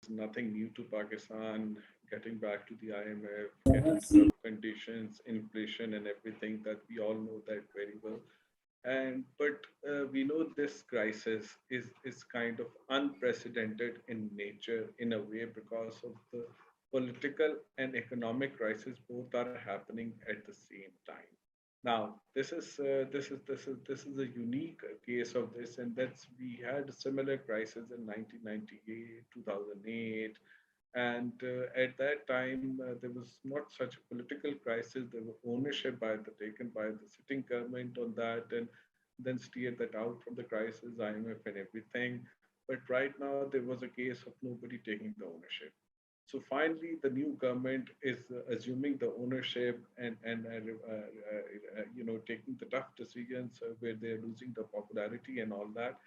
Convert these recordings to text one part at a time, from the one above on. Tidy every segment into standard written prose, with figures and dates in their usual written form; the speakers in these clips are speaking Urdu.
nothing new to Pakistan, getting back to the IMF, getting to tough conditions, inflation, and everything that we all know that very well. And but we know this crisis is kind of unprecedented in nature in a way because of the political and economic crisis both are happening at the same time. Now, this is a unique case of this, and that's we had a similar crisis in 1998, 2008, and at that time there was not such a political crisis. There was ownership taken by the sitting government on that, and then steered that out from the crisis, IMF and everything. But right now there was a case of nobody taking the ownership. So finally, the new government is assuming the ownership and taking the tough decisions where they are losing the popularity and all that.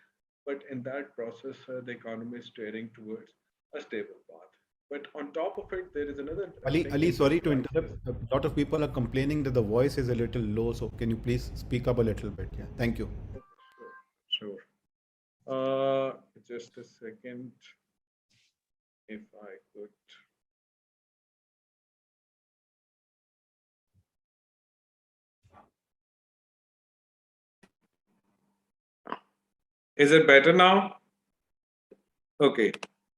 But in that process, the economy is steering towards a stable path. But on top of it, there is another thing Ali, in this sorry to crisis. interrupt. A lot of people are complaining that the voice is a little low, so can you please speak up a little bit? Yeah, thank you. Sure. Just a second, if I could. Is it better now? Okay,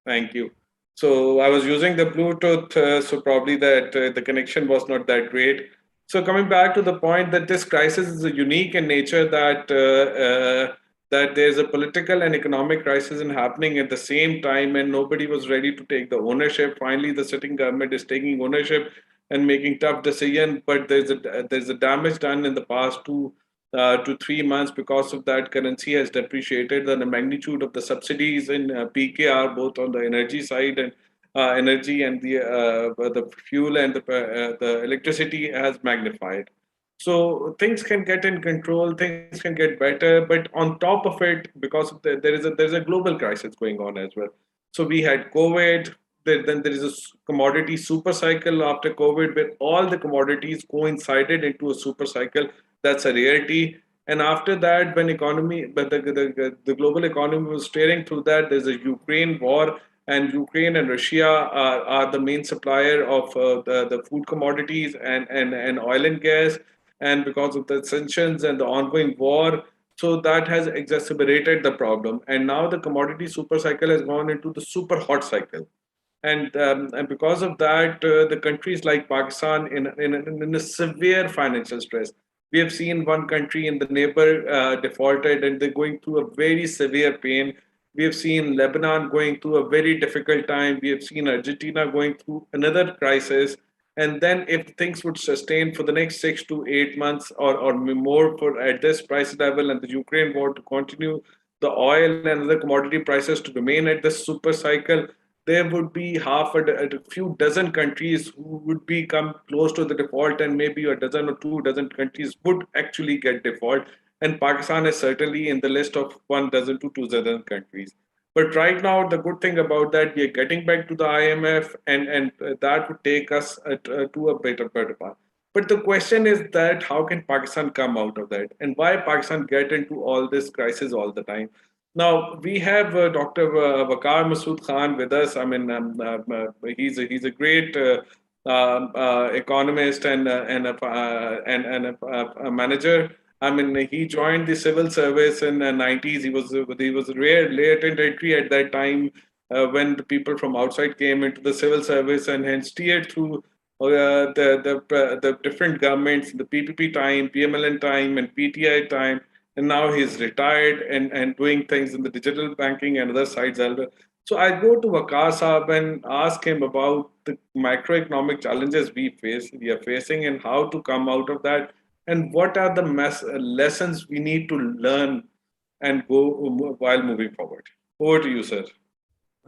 thank you. So I was using the Bluetooth, so probably that the connection was not that great. So coming back to the point that this crisis is unique in nature, that there's a political and economic crisis in happening at the same time, and nobody was ready to take the ownership. Finally, the sitting government is taking ownership and making tough decisions, but there's a damage done in the past 2 to 3 months because of that. Currency has depreciated, and the magnitude of the subsidies in PKR, both on the energy side and energy and the fuel and the electricity, has magnified. So things can get in control, things can get better, but on top of it, because of there's a global crisis going on as well. So we had COVID. Then there is a commodity super cycle after COVID, where all the commodities coincided into a super cycle. That's a reality. And after that, when economy, but the global economy was steering through that, there's a Ukraine war, and Ukraine and Russia are the main supplier of the food commodities and oil and gas. And because of the sanctions and the ongoing war, so that has exacerbated the problem. And now the commodity super cycle has gone into the super hot cycle. And because of that, the countries like Pakistan in a severe financial stress. We have seen one country in the neighbor defaulted, and they're going through a very severe pain. We have seen Lebanon going through a very difficult time. We have seen Argentina going through another crisis. And then, if things would sustain for the next 6 to 8 months or more for at this price level, and the Ukraine war to continue, the oil and other commodity prices to remain at this super cycle, there would be a few dozen countries who would become close to the default, and maybe a dozen or 2 dozen countries would actually get default. And Pakistan is certainly in the list of 1 dozen to 2 dozen countries. But right now, the good thing about that, we are getting back to the IMF, and that would take us to a better path. But the question is that how can Pakistan come out of that, and why Pakistan get into all this crisis all the time? Now we have Dr. Waqar Masood Khan with us. I mean, he's a great economist and a manager. I mean, he joined the civil service in the 90s. He was a rare latent entry at that time when the people from outside came into the civil service and hence steered through the different governments, the PPP time, PMLN time, and PTI time, and now he's retired and doing things in the digital banking and other sides as well. So I go to Waqar Saab and ask him about the macroeconomic challenges we are facing, and how to come out of that, and what are the lessons we need to learn and go while moving forward. Over to you, sir.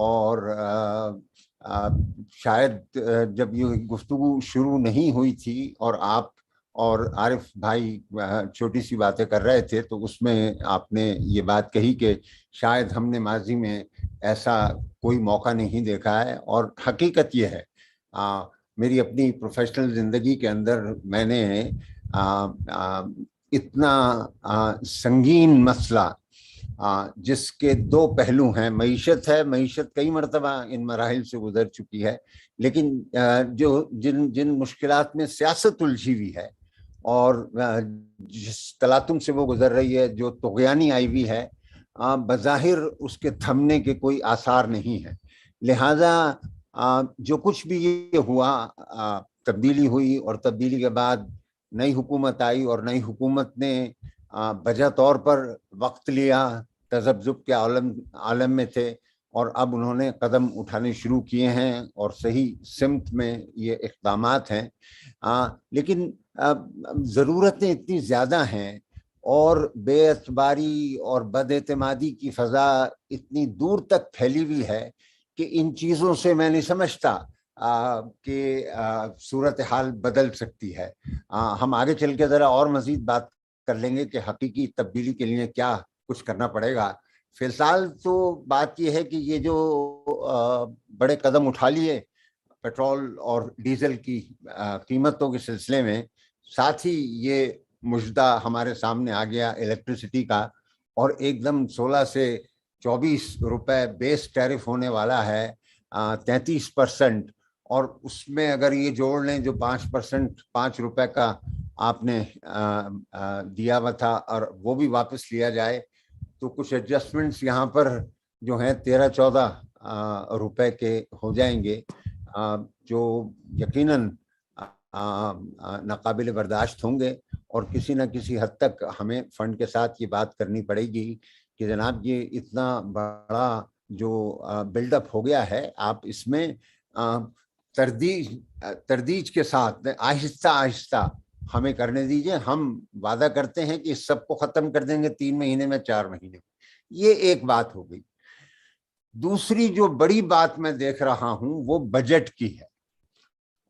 اور شاید جب یہ گفتگو شروع نہیں ہوئی تھی اور آپ اور عارف بھائی چھوٹی سی باتیں کر رہے تھے تو اس میں آپ نے یہ بات کہی کہ شاید ہم نے ماضی میں ایسا کوئی موقع نہیں دیکھا ہے، اور حقیقت یہ ہے میری اپنی پروفیشنل زندگی کے اندر میں نے اتنا سنگین مسئلہ جس کے دو پہلو ہیں، معیشت ہے، معیشت کئی مرتبہ ان مراحل سے گزر چکی ہے، لیکن جو جن مشکلات میں سیاست الجھی ہوئی ہے اور جس تلاطم سے وہ گزر رہی ہے، جو طغیانی آئی ہوئی ہے، بظاہر اس کے تھمنے کے کوئی آثار نہیں ہے. لہذا جو کچھ بھی یہ ہوا، تبدیلی ہوئی اور تبدیلی کے بعد نئی حکومت آئی اور نئی حکومت نے بجا طور پر وقت لیا، تذبذب کے عالم میں تھے، اور اب انہوں نے قدم اٹھانے شروع کیے ہیں اور صحیح سمت میں یہ اقدامات ہیں. لیکن ضرورتیں اتنی زیادہ ہیں اور بے اعتباری اور بد اعتمادی کی فضا اتنی دور تک پھیلی ہوئی ہے کہ ان چیزوں سے میں نہیں سمجھتا کہ صورتحال بدل سکتی ہے. ہم آگے چل کے ذرا اور مزید بات کر لیں گے کہ حقیقی تبدیلی کے لیے کیا کچھ کرنا پڑے گا. فی الحال تو بات یہ ہے کہ یہ جو بڑے قدم اٹھا لیے پیٹرول اور ڈیزل کی قیمتوں کے سلسلے میں، ساتھ ہی یہ مژدہ ہمارے سامنے آ گیا الیکٹریسٹی کا، اور ایک دم 16 سے 24 روپے بیس ٹیرف ہونے والا ہے، 33%، اور اس میں اگر یہ جوڑ لیں جو 5% 5 روپے کا آپ نے دیا ہوا تھا اور وہ بھی واپس لیا جائے تو کچھ ایڈجسٹمنٹس یہاں پر جو ہیں 13-14 روپے کے ہو جائیں گے، جو یقیناً ناقابل برداشت ہوں گے. اور کسی نہ کسی حد تک ہمیں فنڈ کے ساتھ یہ بات کرنی پڑے گی کہ جناب یہ اتنا بڑا جو بلڈ اپ ہو گیا ہے، آپ اس میں تردیج کے ساتھ آہستہ آہستہ ہمیں کرنے دیجئے. ہم وعدہ کرتے ہیں کہ اس سب کو ختم کر دیں گے 3 مہینے میں، 4 مہینے میں. یہ ایک بات ہو گئی. دوسری جو بڑی بات میں دیکھ رہا ہوں وہ بجٹ کی ہے،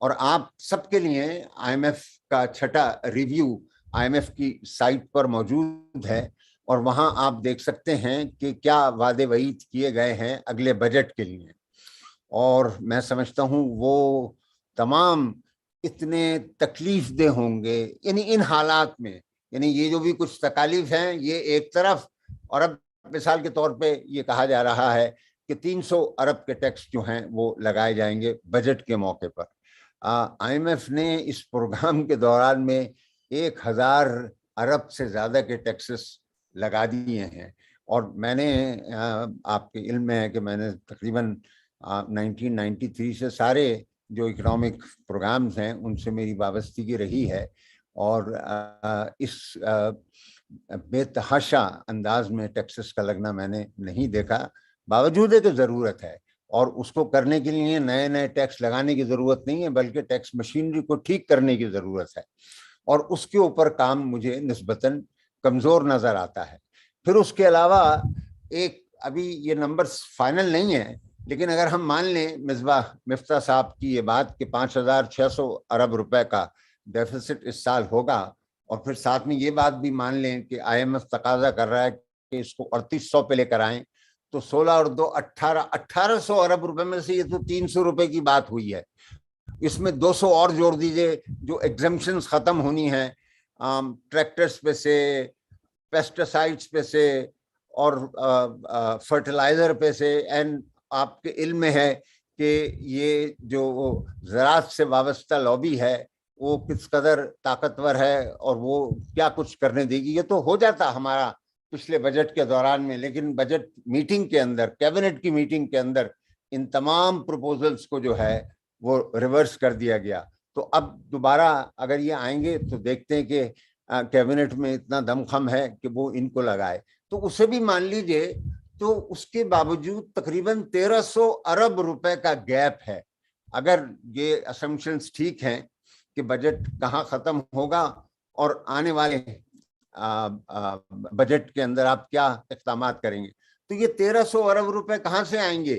اور آپ سب کے لیے آئی ایم ایف کا چھٹا ریویو آئی ایم ایف کی سائٹ پر موجود ہے، اور وہاں آپ دیکھ سکتے ہیں کہ کیا وعدے وعید کیے گئے ہیں اگلے بجٹ کے لیے. اور میں سمجھتا ہوں وہ تمام اتنے تکلیف دہ ہوں گے، یعنی ان حالات میں، یعنی یہ جو بھی کچھ تکالیف ہیں یہ ایک طرف، اور اب مثال کے طور پہ یہ کہا جا رہا ہے کہ 300 ارب کے ٹیکس جو ہیں وہ لگائے جائیں گے بجٹ کے موقع پر. آئی ایم ایف نے اس پروگرام کے دوران میں 1000 ارب سے زیادہ کے ٹیکسز لگا دیے ہیں. اور میں نے آپ کے علم میں ہے کہ میں نے تقریباً 1993 سے سارے جو اکنامک پروگرامز ہیں ان سے میری وابستگی رہی ہے، اور اس بے تحاشا انداز میں ٹیکسز کا لگنا میں نے نہیں دیکھا، باوجود ہے کہ ضرورت ہے، اور اس کو کرنے کے لیے نئے نئے ٹیکس لگانے کی ضرورت نہیں ہے بلکہ ٹیکس مشینری کو ٹھیک کرنے کی ضرورت ہے، اور اس کے اوپر کام مجھے نسبتاً کمزور نظر آتا ہے. پھر اس کے علاوہ ایک ابھی یہ نمبرز فائنل نہیں ہیں، لیکن اگر ہم مان لیں مفتاح صاحب کی یہ بات کہ 5600 ارب روپے کا ڈیفیسٹ اس سال ہوگا، اور پھر ساتھ میں یہ بات بھی مان لیں کہ آئی ایم ایف تقاضا کر رہا ہے کہ اس کو 3800 پہ لے کر آئیں، تو 16 اور 2 1800 ارب روپے میں سے یہ تو 300 روپے کی بات ہوئی ہے. اس میں 200 اور جوڑ دیجئے جو ایگزمپشنز ختم ہونی ہیں، ٹریکٹرز پہ سے، پیسٹیسائڈز پہ سے، اور فرٹیلائزر پہ سے. اینڈ آپ کے علم میں ہے کہ یہ جو زراعت سے وابستہ لابی ہے وہ کس قدر طاقتور ہے اور وہ کیا کچھ کرنے دے گی. یہ تو ہو جاتا ہمارا پچھلے بجٹ کے دوران میں، لیکن بجٹ میٹنگ کے اندر، کیبنٹ کی میٹنگ کے اندر ان تمام پروپوزلز کو جو ہے وہ ریورس کر دیا گیا. تو اب دوبارہ اگر یہ آئیں گے تو دیکھتے ہیں کہ کیبنٹ میں اتنا دم خم ہے کہ وہ ان کو لگائے. تو اسے بھی مان لیجئے تو اس کے باوجود تقریباً 1300 ارب روپے کا گیپ ہے. اگر یہ اسمپشنز ٹھیک ہیں کہ بجٹ کہاں ختم ہوگا اور آنے والے بجٹ کے اندر آپ کیا اقدامات کریں گے، تو یہ 1300 ارب روپے کہاں سے آئیں گے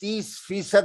30%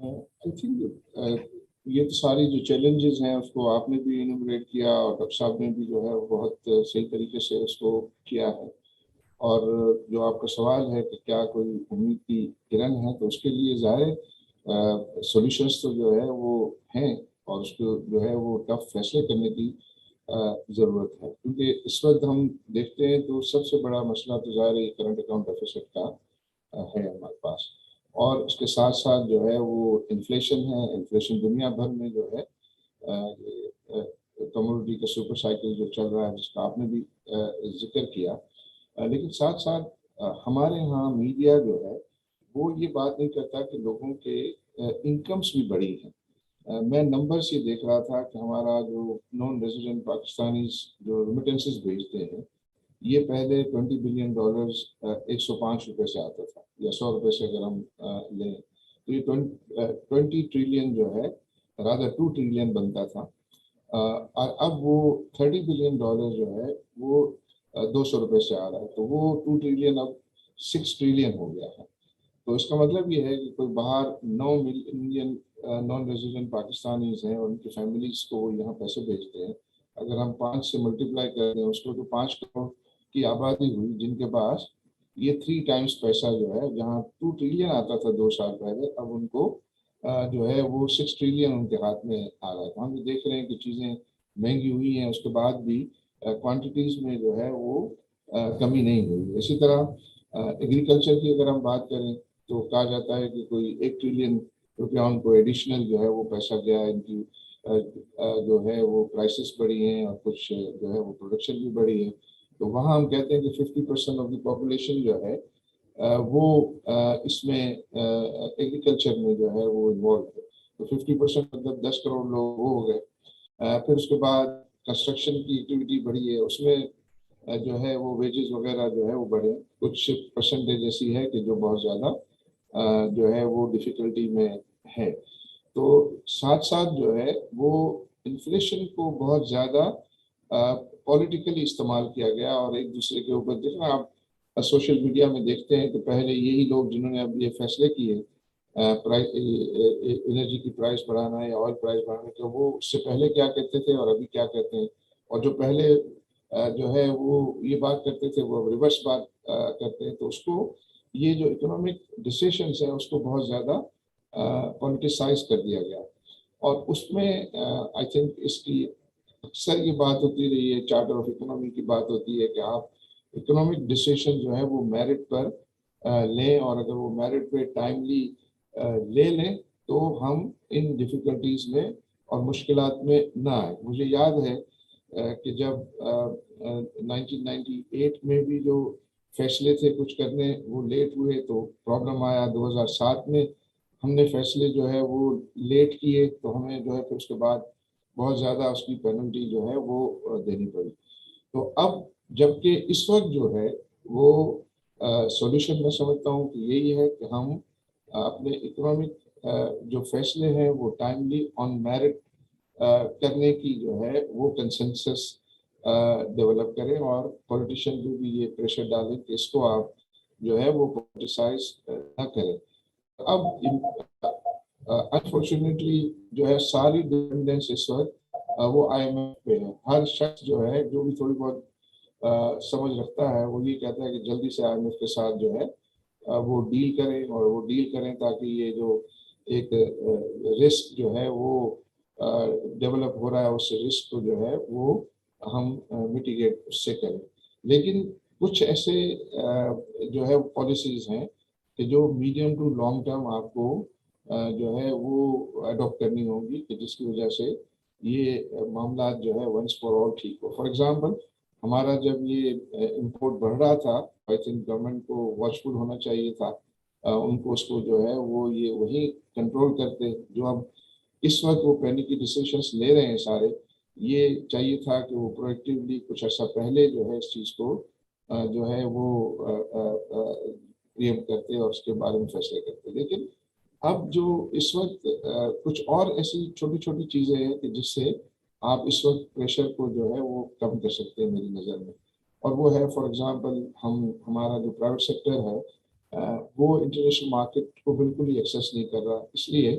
I think یہ تو ساری جو چیلنجز ہیں اس کو آپ نے بھی انومریٹ کیا اور ڈاکٹر صاحب نے بھی جو ہے بہت صحیح طریقے سے اس کو کیا ہے. اور جو آپ کا سوال ہے کہ کیا کوئی امید کی کرن ہے، تو اس کے لیے ظاہر سولوشنس تو جو ہے وہ ہیں، اور اس کو جو ہے وہ ٹف فیصلے کرنے کی ضرورت ہے. کیونکہ اس وقت ہم دیکھتے ہیں تو سب سے بڑا مسئلہ تو ظاہر ہے کرنٹ اکاؤنٹ ڈیفیسٹ کا ہے ہمارے پاس، اور اس کے ساتھ ساتھ جو ہے وہ انفلیشن ہے. انفلیشن دنیا بھر میں جو ہے کموڈٹی کا سپر سائیکل جو چل رہا ہے، جس کا آپ نے بھی ذکر کیا. لیکن ساتھ ساتھ ہمارے ہاں میڈیا جو ہے وہ یہ بات نہیں کرتا کہ لوگوں کے انکمس بھی بڑی ہیں. میں نمبرز یہ دیکھ رہا تھا کہ ہمارا جو نان ریزیڈنٹ پاکستانیز جو ریمیٹنسز بھیجتے ہیں، یہ پہلے $20 بلین 105 روپے سے آتا تھا، یا 100 روپے سے اگر ہم لیں تو یہ 20 ٹریلین جو ہے رادر 2 ٹریلین بنتا تھا. اور اب وہ $30 بلین جو ہے وہ 200 روپے سے آ رہا ہے، تو وہ 2 ٹریلین اب 6 ٹریلین ہو گیا ہے. تو اس کا مطلب یہ ہے کہ کوئی باہر 9 ملین نان ریزیڈنٹ پاکستانیز ہیں اور ان کی فیملیز کو وہ یہاں پیسے بھیجتے ہیں. اگر ہم 5 سے ملٹیپلائی کر دیں اس کو تو 5 کروڑ کی آبادی ہوئی جن کے پاس یہ 3 ٹائمز پیسہ جو ہے، جہاں 2 ٹریلین آتا تھا 2 سال پہلے، اب ان کو جو ہے وہ 6 ٹریلین ان کے ہاتھ میں آ رہا ہے. ہم یہ دیکھ رہے ہیں کہ چیزیں مہنگی ہوئی ہیں، اس کے بعد بھی کوانٹیٹیز میں جو ہے وہ کمی نہیں ہوئی. اسی طرح ایگریکلچر کی اگر ہم بات کریں تو کہا جاتا ہے کہ کوئی 1 ٹریلین روپیہ ان کو ایڈیشنل جو ہے وہ پیسہ گیا ہے. ان کی جو ہے وہ پرائسز بڑھی ہیں اور کچھ جو ہے وہ پروڈکشن بھی بڑھی ہے. تو وہاں ہم کہتے ہیں کہ 50% آف دی پاپولیشن جو ہے وہ اس میں ایگریکلچر میں جو ہے وہ انوالو ہے. تو 50% مطلب 10 کروڑ لوگ وہ ہو گئے. پھر اس کے بعد کنسٹرکشن کی ایکٹیویٹی بڑھی ہے، اس میں جو ہے وہ ویجز وغیرہ جو ہے وہ بڑھے. کچھ پرسنٹیج ایسی ہے کہ جو بہت زیادہ جو ہے وہ ڈیفیکلٹی میں ہے. تو ساتھ ساتھ جو ہے وہ انفلیشن کو بہت زیادہ پولیٹیکلی استعمال کیا گیا، اور ایک دوسرے کے اوپر دیکھنا آپ سوشل میڈیا میں دیکھتے ہیں کہ پہلے یہی لوگ جنہوں نے اب یہ فیصلے کیے انرجی کی پرائس بڑھانا یا آئل پرائس بڑھانے کا، وہ اس سے پہلے کیا کہتے تھے اور ابھی کیا کہتے ہیں. اور جو پہلے جو ہے وہ یہ بات کرتے تھے وہ ریورس بات کرتے ہیں. تو اس کو یہ جو اکنامک ڈیسیشنز ہیں اس کو بہت زیادہ پولیٹیسائز کر دیا گیا. اور اس میں آئی تھنک اس کی اکثر یہ بات ہوتی رہی ہے، چارٹر آف اکنامی کی بات ہوتی ہے کہ آپ اکنامک ڈیسیشن جو ہے وہ میرٹ پر لیں، اور اگر وہ میرٹ پہ ٹائملی لے لیں تو ہم ان ڈیفیکلٹیز میں اور مشکلات میں نہ آئیں. مجھے یاد ہے کہ جب 1998 میں بھی جو فیصلے تھے کچھ کرنے وہ لیٹ ہوئے تو پرابلم آیا. 2007 میں ہم نے فیصلے جو ہے وہ لیٹ کیے تو ہمیں جو ہے پھر اس کے بعد بہت زیادہ اس کی پینلٹی جو ہے وہ دینی پڑی. تو اب جبکہ اس وقت جو ہے وہ سولوشن میں سمجھتا ہوں کہ یہی ہے کہ ہم اپنے اکنامک جو فیصلے ہیں وہ ٹائملی آن میرٹ کرنے کی جو ہے وہ کنسنسس ڈیولپ کریں، اور پولیٹیشین کو بھی یہ پریشر ڈالیں کہ اس کو آپ جو ہے وہ پولیٹیسائز نہ کریں. اب انفارچونیٹلی جو ہے ساری ڈپینڈنس اس وقت وہ آئی ایم ایف پہ ہے. ہر شخص جو ہے جو بھی تھوڑی بہت سمجھ رکھتا ہے وہ یہ کہتا ہے کہ جلدی سے آئی ایم ایف کے ساتھ جو ہے وہ ڈیل کریں، اور وہ ڈیل کریں تاکہ یہ جو ایک رسک جو ہے وہ ڈیولپ ہو رہا ہے اس رسک کو جو ہے وہ ہم میٹیگیٹ اس سے کریں. لیکن کچھ ایسے جو ہے پالیسیز ہیں کہ جو میڈیم ٹو لانگ ٹرم آپ کو جو ہے وہ اڈاپٹ کرنی ہوگی، کہ جس کی وجہ سے یہ معاملات جو ہے ونس فار آل ٹھیک ہو. فار ایگزامپل ہمارا جب یہ امپورٹ بڑھ رہا تھا، آئی تھنک گورنمنٹ کو واچفل ہونا چاہیے تھا، ان کو اس کو جو ہے وہ یہ وہی کنٹرول کرتے. جو اب اس وقت وہ پینک کی ڈیسیشنس لے رہے ہیں سارے، یہ چاہیے تھا کہ وہ پرویکٹیولی کچھ عرصہ پہلے جو ہے اس چیز کو جو ہے وہ پریمپٹ کرتے اور اس کے بارے میں فیصلے کرتے. لیکن اب جو اس وقت کچھ اور ایسی چھوٹی چھوٹی چیزیں ہیں کہ جس سے آپ اس وقت پریشر کو جو ہے وہ کم کر سکتے ہیں میری نظر میں. اور وہ ہے فار ایگزامپل ہمارا جو پرائیویٹ سیکٹر ہے وہ انٹرنیشنل مارکیٹ کو بالکل ہی ایکسیس نہیں کر رہا، اس لیے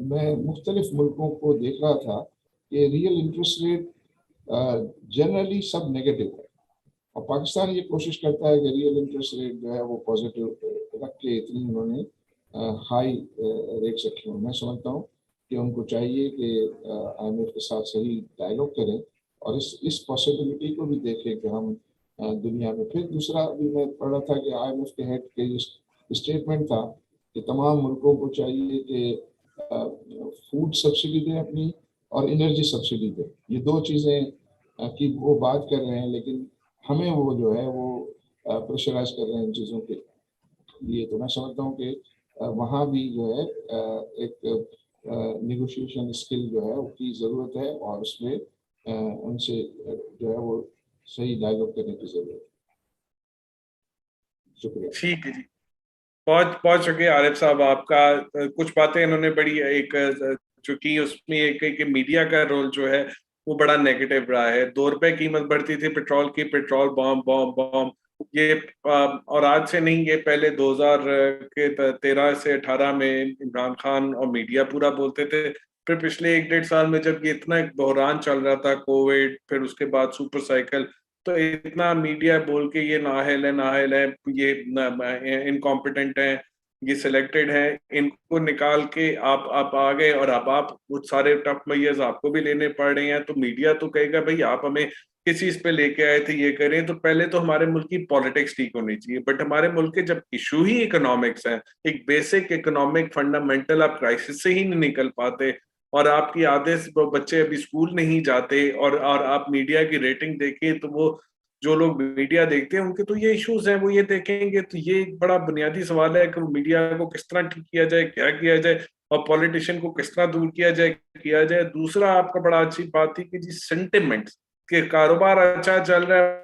میں مختلف ملکوں کو دیکھ رہا تھا کہ ریئل انٹرسٹ ریٹ جنرلی سب نیگیٹو ہے، اور پاکستان یہ کوشش کرتا ہے کہ ریئل انٹرسٹ ریٹ جو ہے وہ پازیٹیو رکھ کے اتنی انہوں نے ہائی ریٹس رکھے ہیں. میں سمجھتا ہوں کہ ان کو چاہیے کہ IMF کے ساتھ صحیح ڈائلاگ کریں اور اس پاسبلٹی کو بھی دیکھیں کہ ہم دنیا میں. پھر دوسرا بھی میں پڑھ رہا تھا کہ IMF کے ہیڈ کے اسٹیٹمنٹ تھا کہ تمام ملکوں کو چاہیے کہ فوڈ سبسڈی دیں اپنی اور انرجی سبسڈی دیں. یہ دو چیزیں کی وہ بات کر رہے ہیں، لیکن ہمیں وہ جو ہے وہ پریشرائز کر رہے ہیں ان چیزوں کے لیے. تو میں سمجھتا ہوں کہ وہاں بھی جو ہے ایک نیگوشیشن اسکل جو ہے اس کی ضرورت ہے، اور اس میں ان سے جو ہے وہ صحیح ڈائلاگ کرنے کی ضرورت ہے. شکریہ. ٹھیک ہے جی، بہت شکریہ عارف صاحب آپ کا. کچھ باتیں انہوں نے بڑی ایک جو کی اس میں ایک کہ میڈیا کا رول جو ہے وہ بڑا نیگیٹو رہا ہے. 2 روپے قیمت بڑھتی تھی پیٹرول کی، پیٹرول بام یہ، اور آج سے نہیں، یہ پہلے 2013 سے 18 میں عمران خان اور میڈیا پورا بولتے تھے. پھر پچھلے 1-1.5 سال میں جب یہ اتنا ایک بحران چل رہا تھا، کووڈ، پھر اس کے بعد سپر سائیکل، تو اتنا میڈیا بول کے یہ نااہل ہے، یہ انکمپیٹنٹ ہیں، یہ سلیکٹڈ ہیں، ان کو نکال کے آپ آ گئے، اور اب آپ وہ سارے ٹف میئرز آپ کو بھی لینے پڑ رہے ہیں. تو میڈیا تو کہے گا بھائی آپ ہمیں کس چیز پہ لے کے آئے تھے، یہ کریں. تو پہلے تو ہمارے ملک کی پالیٹکس ٹھیک ہونی چاہیے، بٹ ہمارے ملک کے جب ایشو ہی اکنامکس ہیں، ایک بیسک اکنامک فنڈامنٹل آپ کرائسس سے ہی نہیں نکل پاتے، اور آپ کی آدھے بچے ابھی اسکول نہیں جاتے، اور آپ میڈیا کی ریٹنگ دیکھیں تو وہ جو لوگ میڈیا دیکھتے ہیں ان کے تو یہ ایشوز ہیں، وہ یہ دیکھیں گے. تو یہ ایک بڑا بنیادی سوال ہے کہ میڈیا کو کس طرح ٹھیک کیا جائے، کیا کیا جائے، اور پولیٹیشین کو کس طرح دور کیا جائے. دوسرا آپ کا بڑا اچھی بات تھی کہ جی سینٹیمنٹس، کہ کاروبار اچھا چل رہا ہے،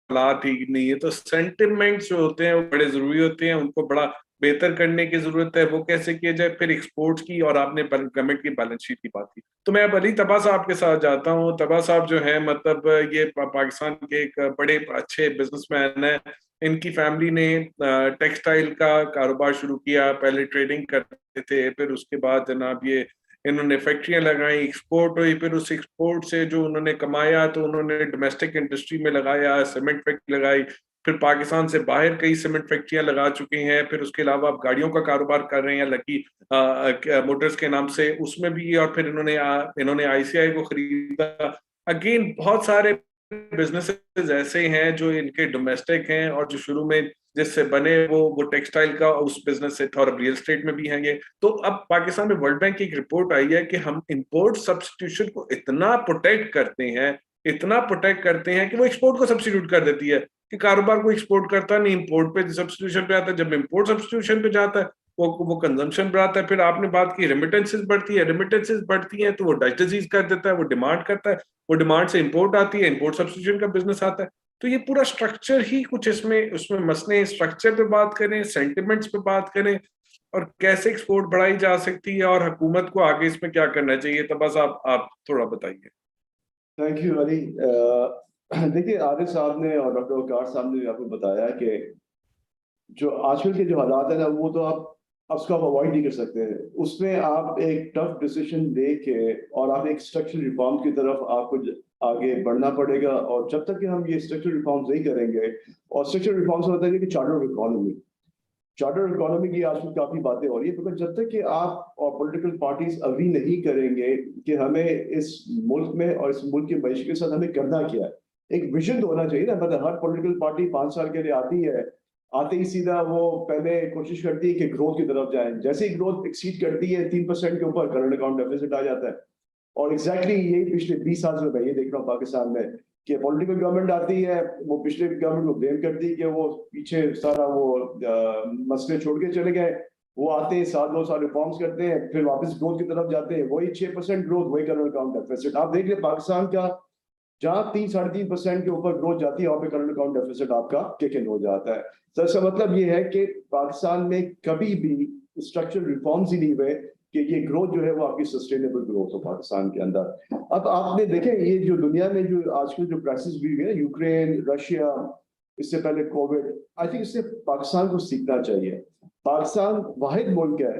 حالات ٹھیک نہیں ہے، تو سینٹیمنٹس جو ہوتے ہیں وہ بڑے ضروری ہوتے ہیں، ان کو بڑا بہتر کرنے کی ضرورت ہے. وہ کیسے کیا جائے؟ پھر ایکسپورٹس کی، اور آپ نے گورنمنٹ کی بیلنس شیٹ کی بات کی. تو میں اب علی طبا صاحب کے ساتھ جاتا ہوں. طبا صاحب جو ہیں مطلب یہ پاکستان کے ایک بڑے اچھے بزنس مین ہیں. ان کی فیملی نے ٹیکسٹائل کا کاروبار شروع کیا، پہلے ٹریڈنگ کرتے تھے، پھر اس کے بعد جناب یہ انہوں نے فیکٹریاں لگائیں، ایکسپورٹ ہوئی، پھر اس ایکسپورٹ سے جو انہوں نے کمایا تو انہوں نے ڈومیسٹک انڈسٹری میں لگایا، سیمنٹ فیکٹری لگائی، پھر پاکستان سے باہر کئی سیمنٹ فیکٹریاں لگا چکے ہیں. پھر اس کے علاوہ آپ گاڑیوں کا کاروبار کر رہے ہیں لکی موٹرز کے نام سے، اس میں بھی، اور پھر انہوں نے ICI کو خریدا. اگین بہت سارے بزنسز ایسے ہیں جو ان کے ڈومیسٹک ہیں، اور جو شروع میں جس سے بنے وہ ٹیکسٹائل کا اس بزنس سے تھا، اور ریئل اسٹیٹ میں بھی ہیں یہ. تو اب پاکستان میں ورلڈ بینک کی ایک رپورٹ آئی ہے کہ ہم امپورٹ سبسٹیٹیوشن کو اتنا پروٹیکٹ کرتے ہیں کہ وہ ایکسپورٹ کو سبسٹیٹیوٹ کر دیتی ہے، کہ کاروبار کو ایکسپورٹ کرتا نہیں، امپورٹ پہ سبسٹیٹیوشن پہ آتا ہے. جب امپورٹ سبسٹیٹیوشن پہ جاتا ہے وہ کنزمپشن بڑھاتا ہے. پھر آپ نے بات کی ریمیٹنسز بڑھتی ہیں تو وہ ڈیجیز کر دیتا ہے، وہ ڈیمانڈ کرتا ہے، وہ ڈیمانڈ سے امپورٹ آتی ہے، امپورٹ سبسٹیٹیوشن کا بزنس آتا ہے. تو یہ پورا سٹرکچر ہی کچھ اس میں مسئلے ہیں. سٹرکچر پہ بات کریں، سینٹیمنٹس پہ بات کریں، اور کیسے ایکسپورٹ بڑھائی جا سکتی ہے، اور حکومت کو آگے اس میں کیا کرنا چاہیے. تو بس آپ تھوڑا بتائیے. تھینک یو علی. دیکھیے عارف صاحب نے اور ڈاکٹر وقار صاحب نے آپ کو بتایا کہ جو آج کل کے جو حالات ہیں نا، وہ تو آپ اس کو اوائڈ نہیں کر سکتے. اس میں آپ ایک ٹف ڈیسیشن لے کے اور آپ ایک اسٹرکچرل ریفارم کی طرف آپ کو آگے بڑھنا پڑے گا. اور جب تک کہ ہم یہ اسٹرکچرل ریفارمز نہیں کریں گے، اور اسٹرکچرل ریفارمز ہوتا ہے کہ چارٹر اکانومی کی آج کل کافی باتیں ہو رہی ہے، کیونکہ جب تک کہ آپ اور پولیٹیکل پارٹیز اگری نہیں کریں گے کہ ہمیں اس ملک میں اور اس ملک کی معیشت کے ساتھ ہمیں کرنا کیا ہے، ایک ویژن تو ہونا چاہیے نا. مطلب ہر پولیٹیکل پارٹی 5 سال کے لیے آتی ہے، آتے ہی سیدھا وہ پہلے کوشش کرتی ہے کہ گروتھ کی طرف جائیں. جیسے ہی گروتھ ایکسیڈ کرتی ہے 3% کے اوپر، کرنٹ اکاؤنٹ ڈیفیسٹ آ جاتا ہے. اور ایگزیکٹلی یہی پچھلے 20 سال سے میں یہ دیکھ رہا ہوں پاکستان میں، کہ پولیٹیکل گورنمنٹ آتی ہے، وہ پچھلے گورنمنٹ کو بلیم کرتی ہے کہ وہ پیچھے سارا وہ مسئلے چھوڑ کے چلے گئے. وہ آتے ہیں 2 سال ریفارمز کرتے ہیں، پھر واپس گروتھ کی طرف جاتے ہیں، وہی 6% گروتھ، وہی کرنٹ اکاؤنٹ ڈیفیسٹ. آپ دیکھ لیں پاکستان کا جہاں 3-3.5% کے اوپر گروتھ جاتی ہے، وہاں پہ کرنٹ اکاؤنٹ ڈیفیسٹ آپ کا کک ان ہو جاتا ہے. تو اس کا مطلب یہ ہے کہ پاکستان میں کبھی بھی اسٹرکچرل ریفارمز ہی نہیں ہوئے کہ یہ گروتھ جو ہے وہ آپ کی سسٹینیبل گروتھ ہو پاکستان کے اندر. اب آپ نے دیکھیں یہ جو دنیا میں جو آج کل جو کرائسس بھی ہوئی ہے، یوکرین، رشیا، اس سے پہلے کووڈ، آئی تھنک اس سے پاکستان کو سیکھنا چاہیے. پاکستان واحد ملک ہے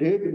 1.5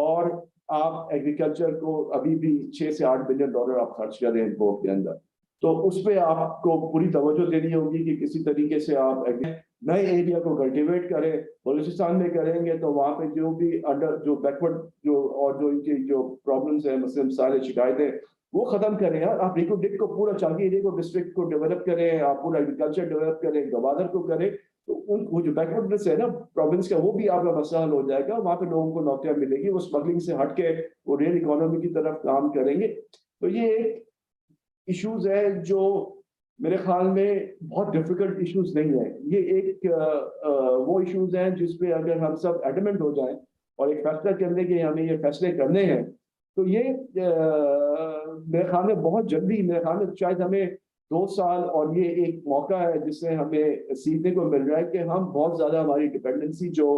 اور آپ ایگریکلچر کو ابھی بھی 6 سے 8 بلین ڈالر آپ خرچ کر رہے ہیں امپورٹ کے اندر. تو اس پہ آپ کو پوری توجہ دینی ہوگی کہ کسی طریقے سے آپ نئے ایریا کو کلٹیویٹ کریں. بلوچستان میں کریں گے تو وہاں پہ جو بھی انڈر جو بیکورڈ جو اور جو ان کی جو پرابلمس ہیں مثلاً سارے شکایتیں وہ ختم کریں. آپ ریکو ڈک کو پورا چاکی ایریا کو ڈسٹرکٹ کو ڈیولپ کریں, آپ پورا ایگریکلچر ڈیولپ کریں, گوادر کو کریں, تو وہ جو بیکورڈنس ہے نا پروونس کا وہ بھی آپ کا مسئلہ حل ہو جائے گا. وہاں پہ لوگوں کو نوکریاں ملے گی, وہ اسمگلنگ سے ہٹ کے وہ ریئل اکانومی کی طرف کام کریں گے. تو یہ ایک ایشوز ہے جو میرے خیال میں بہت ڈیفیکلٹ ایشوز نہیں ہیں. یہ ایک وہ ایشوز ہیں جس پہ اگر ہم سب ایڈمنٹ ہو جائیں اور ایک فیصلہ کر لیں کہ ہمیں یہ فیصلے کرنے ہیں, تو یہ میرے خیال میں بہت جلدی, میرے خیال میں شاید ہمیں 2 سال, اور یہ ایک موقع ہے جس سے ہمیں سیکھنے کو مل رہا ہے کہ ہم بہت زیادہ ہماری ڈپینڈنسی جو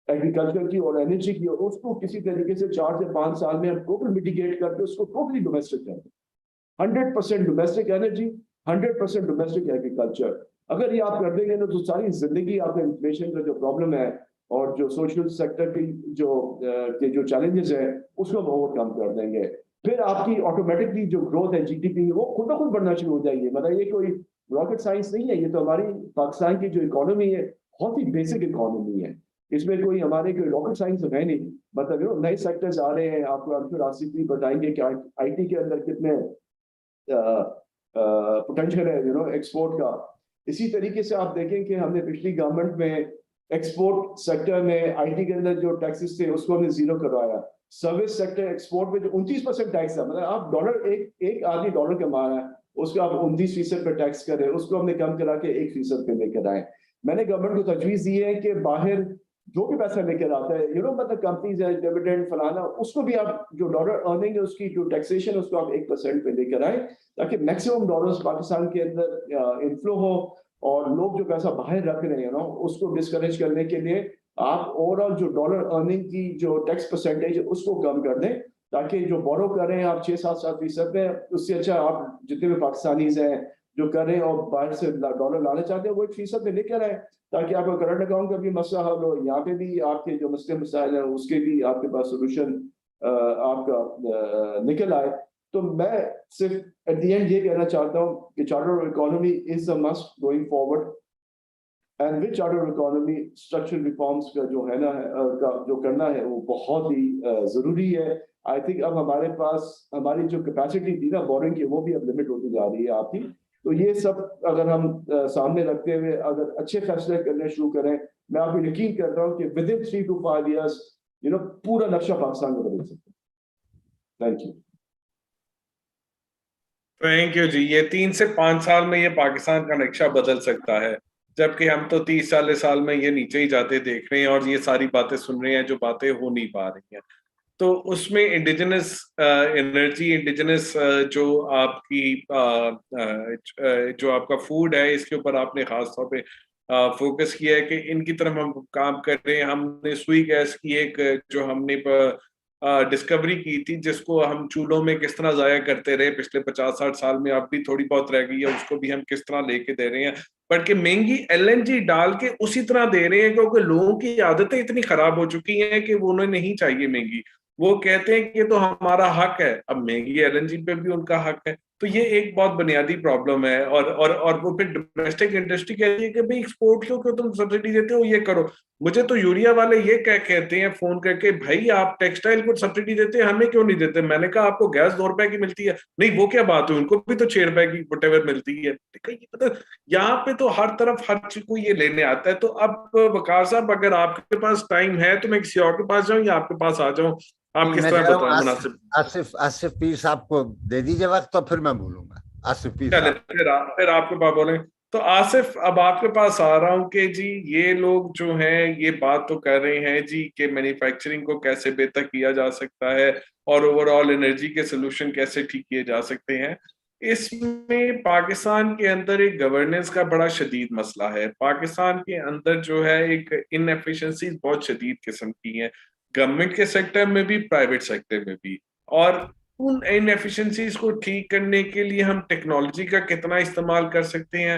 ایگریکلچر کی اور انرجی کی اس کو کسی طریقے سے 4 سے 5 سال میں ہم ٹوٹل میٹیگیٹ کر کے اس کو ٹوٹلی ڈومیسٹک کر دیں. 100% ڈومیسٹک انرجی, 100% ڈومیسٹک ایگریکلچر. اگر یہ آپ کر دیں گے نا تو ساری زندگی آپ کا انفلیشن کا جو پرابلم ہے اور جو سوشل سیکٹر کی جو چیلنجز ہیں اس کو ہم اوور کم کر دیں گے. پھر آپ کی آٹومیٹکلی جو گروتھ ہے جی ڈی پی وہ خود بخود بڑھنا شروع ہو جائے گی. مطلب یہ کوئی راکٹ سائنس نہیں ہے, یہ تو ہماری پاکستان کی جو اکانومی ہے بہت ہی بیسک اکانومی ہے. اس میں کوئی ہمارے کوئی راکٹ سائنس ہے نہیں. مطلب نئے سیکٹرز آ رہے ہیں, آپ کو پھر آصف بھی بتائیں گے کہ آئی ٹی کے اندر کتنے پوٹینشیل ہے ایکسپورٹ کا. اسی طریقے سے آپ دیکھیں کہ ہم نے پچھلی گورنمنٹ میں ایکسپورٹ سیکٹر میں آئی ٹی کے اندر جو ٹیکسز تھے اس کو ہم نے زیرو کروایا. سروس سیکٹر ایکسپورٹ میں جو 29% ٹیکس ہے, مطلب آپ ڈالر ایک آدمی ڈالر کما رہا ہے اس کو آپ 29% پہ ٹیکس کریں, اس کو ہم نے کم کرا کے 1% پہ لے کر آئے. میں نے گورنمنٹ کو تجویز دی ہے کہ باہر جو بھی پیسہ لے کر آتا ہے مطلب کمپنیز ہے ڈیویڈنڈ فلانا, اس کو بھی آپ جو ڈالر ارننگ ہے اس کی جو ٹیکسیشن اس کو آپ 1% پہ لے کر آئیں تاکہ میکسیمم ڈالرز پاکستان کے اندر انفلو ہو, اور لوگ جو پیسہ باہر رکھ رہے ہیں اس کو ڈسکریج کرنے کے لیے آپ اوور آل جو ڈالر ارننگ کی جو ٹیکس پرسنٹیج ہے اس کو کم کر دیں تاکہ جو بورو کر رہے ہیں آپ 6-7% میں, اس سے اچھا آپ جتنے بھی پاکستانیز ہیں جو کر رہے ہیں اور باہر سے ڈالر لانا چاہتے ہیں وہ 1% پہ لے کر آئیں تاکہ آپ کا کرنٹ اکاؤنٹ کا بھی مسئلہ حل ہو. یہاں پہ بھی آپ کے جو مسائل ہیں اس کے بھی آپ کے پاس سولوشن آپ کا نکل آئے. تو میں صرف ایٹ دی اینڈ یہ کہنا چاہتا ہوں کہ charter economy is a must going forward, and with charter economy structural reforms کا جو ہے نا جو کرنا ہے وہ بہت ہی ضروری ہے. آئی تھنک اب ہمارے پاس ہماری جو کیپیسٹی تھی نا بورنگ کی وہ بھی اب لمٹ ہوتی جا رہی ہے آپ کی. تو یہ سب اگر ہم سامنے رکھتے ہوئے اگر اچھے فیصلے کرنے شروع کریں, میں آپ کو یقین کرتا ہوں کہ ود ان 3 to 5 years پورا نقشہ پاکستان کو بدل سکتے ہیں. Thank you. Thank you ji. یہ 3 سے 5 سال میں یہ پاکستان کا نقشہ بدل سکتا ہے, جبکہ ہم تو 30 سال میں یہ نیچے ہی جاتے دیکھ رہے ہیں اور یہ ساری باتیں سن رہے ہیں جو باتیں ہو نہیں پا رہی ہیں. تو اس میں انڈیجنس انرجی, انڈیجنس جو آپ کی جو آپ کا فوڈ ہے اس کے اوپر آپ نے خاص طور پہ فوکس کیا ہے کہ ان کی طرف ہم کام کر رہے ہیں. ہم نے سوئی گیس کی ایک جو ہم نے ڈسکوری کی تھی جس کو ہم چولہوں میں کس طرح ضائع کرتے رہے پچھلے 50-60 سال میں, اب بھی تھوڑی بہت رہ گئی ہے, اس کو بھی ہم کس طرح لے کے دے رہے ہیں, بلکہ مہنگی LNG ڈال کے اسی طرح دے رہے ہیں کیونکہ لوگوں کی عادتیں اتنی خراب ہو چکی ہیں کہ وہ انہیں نہیں چاہیے مہنگی. وہ کہتے ہیں کہ یہ تو ہمارا حق ہے, اب مہنگی LNG پہ بھی ان کا حق ہے. تو یہ ایک بہت بنیادی پرابلم ہے. اور وہ پھر ڈومیسٹک انڈسٹری کہتی ہے کہ بھائی ایکسپورٹ کیوں تم سبسڈی دیتے ہو, یہ کرو. مجھے تو یوریا والے یہ کہتے ہیں فون کر کے, بھائی آپ ٹیکسٹائل کو سبسڈی دیتے ہیں ہمیں کیوں نہیں دیتے. میں نے کہا آپ کو گیس 2 روپے کی ملتی ہے, نہیں وہ کیا بات ہوئی, ان کو بھی تو 6 روپے کی وٹ ایور ملتی ہے. یہاں پہ تو ہر طرف ہر چیز کو یہ لینے آتا ہے. تو اب وقار صاحب اگر آپ کے پاس ٹائم ہے تو میں کسی اور کے پاس جاؤں یا آپ کے پاس آ جاؤں, آپ کس طرح بتائیں مناسب. آصف پیر صاحب کو دے دیجیے وقت تو پھر میں بولوں گا. آصف پیر چلے پھر آپ کے پاس بولیں. تو آصف اب آپ کے پاس آ رہا ہوں کہ جی یہ لوگ جو ہیں یہ بات تو کر رہے ہیں جی کہ مینوفیکچرنگ کو کیسے بہتر کیا جا سکتا ہے اور اوور آل انرجی کے سولوشن کیسے ٹھیک کیے جا سکتے ہیں. اس میں پاکستان کے اندر ایک گورننس کا بڑا شدید مسئلہ ہے. پاکستان کے اندر جو ہے ایک ان ایفیشنسیز بہت شدید قسم کی ہیں, گورنمنٹ کے سیکٹر میں بھی پرائیویٹ سیکٹر میں بھی. اور ان ان ایفیشنسیز کو ٹھیک کرنے کے لیے ہم ٹیکنالوجی کا کتنا استعمال کر سکتے ہیں,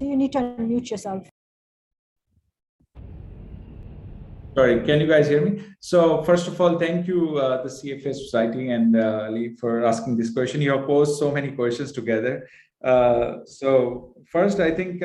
You need to unmute yourself. Sorry, can you guys hear me? So first of all, thank you, the CFA Society and Ali, for asking this question. You have posed so many questions together. So first, I think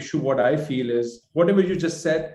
issue, what I feel is whatever you just said,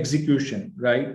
execution, right?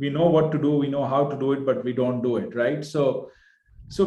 We know what to do, we know how to do it, but we don't do it, right? So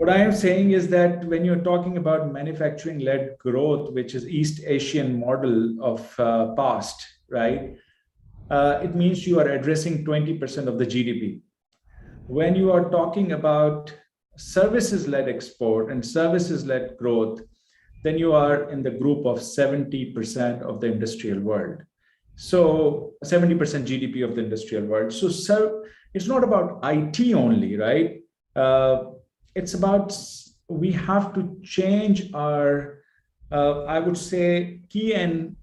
What I am saying is that when you're talking about manufacturing-led growth, which is East Asian model of past, right? It means you are addressing 20% of the GDP. When you are talking about services-led export and services-led growth, then you are in the group of 70% of the industrial world. So 70% GDP of the industrial world. So it's not about IT only, right? It's about, we have to change our, I would say, key and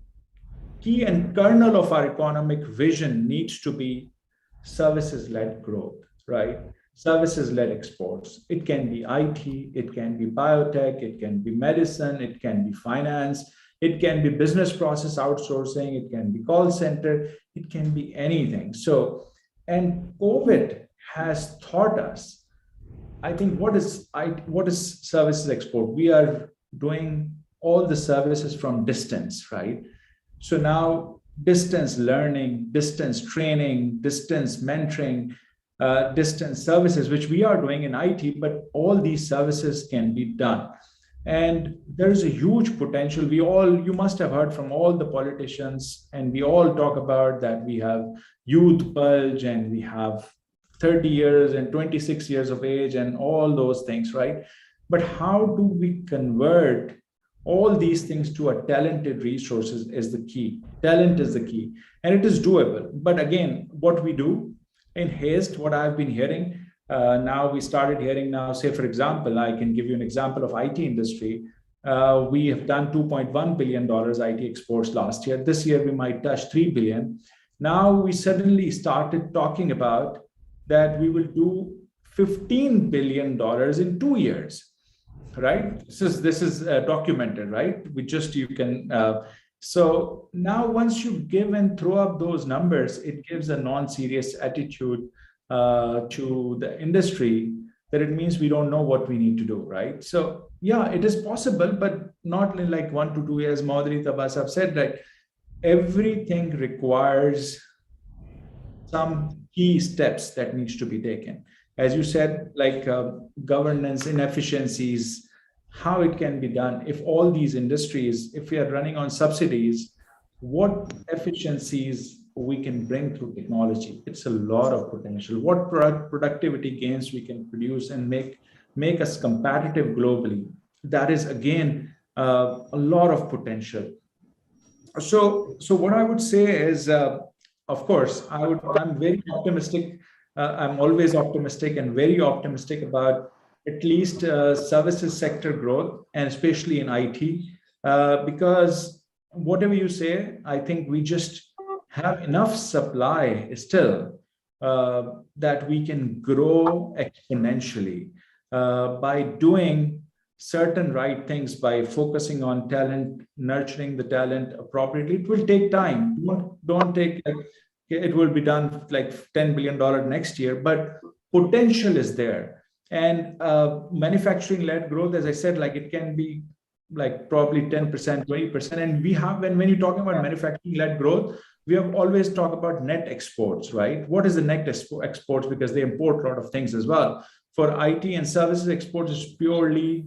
kernel of our economic vision needs to be services-led growth, right? Services-led exports. It can be IT, it can be biotech, it can be medicine, it can be finance, it can be business process outsourcing, it can be call center, it can be anything. So, and COVID has taught us, I think, what is services export? We are doing all the services from distance, right? So now distance learning, distance training, distance mentoring, distance services, which we are doing in IT, but all these services can be done. And there's a huge potential. You must have heard from all the politicians, and we all talk about that we have youth bulge, and we have 30 years and 26 years of age and all those things, right? But how do we convert all these things to a talented resources is the key. Talent is the key, and it is doable. But again, what we do in haste, what I've been hearing, now we started hearing now, say, for example, I can give you an example of IT industry. We have done $2.1 billion IT exports last year. This year, we might touch 3 billion. Now we suddenly started talking about that we will do $15 billion in 2 years, right? This is documented, right? You can, so now once you give and throw up those numbers, it gives a non-serious attitude to the industry, that it means we don't know what we need to do, right? So yeah, it is possible, but not in like 1 to 2 years. Maudri Tabas have said that everything requires some key steps that needs to be taken. As you said, like governance inefficiencies, how it can be done. If all these industries, if we are running on subsidies, what efficiencies we can bring through technology. It's a lot of potential. What productivity gains we can produce and make us competitive globally. That is, again, a lot of potential. So what I would say is, of course, I'm very optimistic. I'm always optimistic and very optimistic about at least services sector growth, and especially in IT, because whatever you say, I think we just have enough supply still that we can grow exponentially by doing certain right things, by focusing on talent, nurturing the talent appropriately. It will take time. Don't take like it will be done like $10 billion next year, but potential is there. And manufacturing-led growth, as I said, like it can be like probably 10%, 20%. And we have, when you're talking about manufacturing-led growth, we have always talked about net exports, right? What is the net exports? Because they import a lot of things as well. For IT and services exports is purely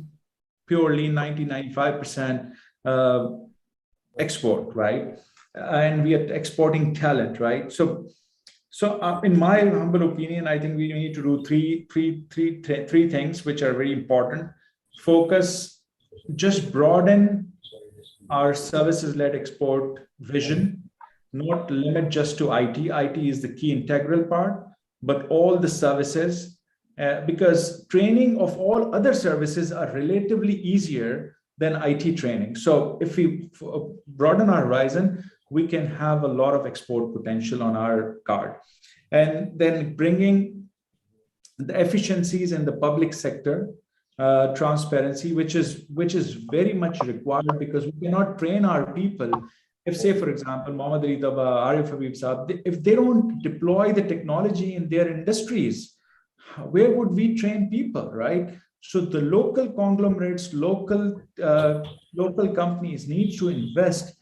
90-95% export, right? And we are exporting talent, right? So in my humble opinion, I think we need to do three things which are very important. Focus, just broaden our services-led export vision, not limit just to IT. IT is the key integral part, but all the services, because training of all other services are relatively easier than IT training. So if we broaden our horizon, we can have a lot of export potential on our card. And then bringing the efficiencies in the public sector, transparency, which is very much required, because we cannot train our people. If, say, for example, Mohammad Ali Daba, Arif Habib Saab, if they don't deploy the technology in their industries, where would we train people, right? So the local conglomerates, local companies need to invest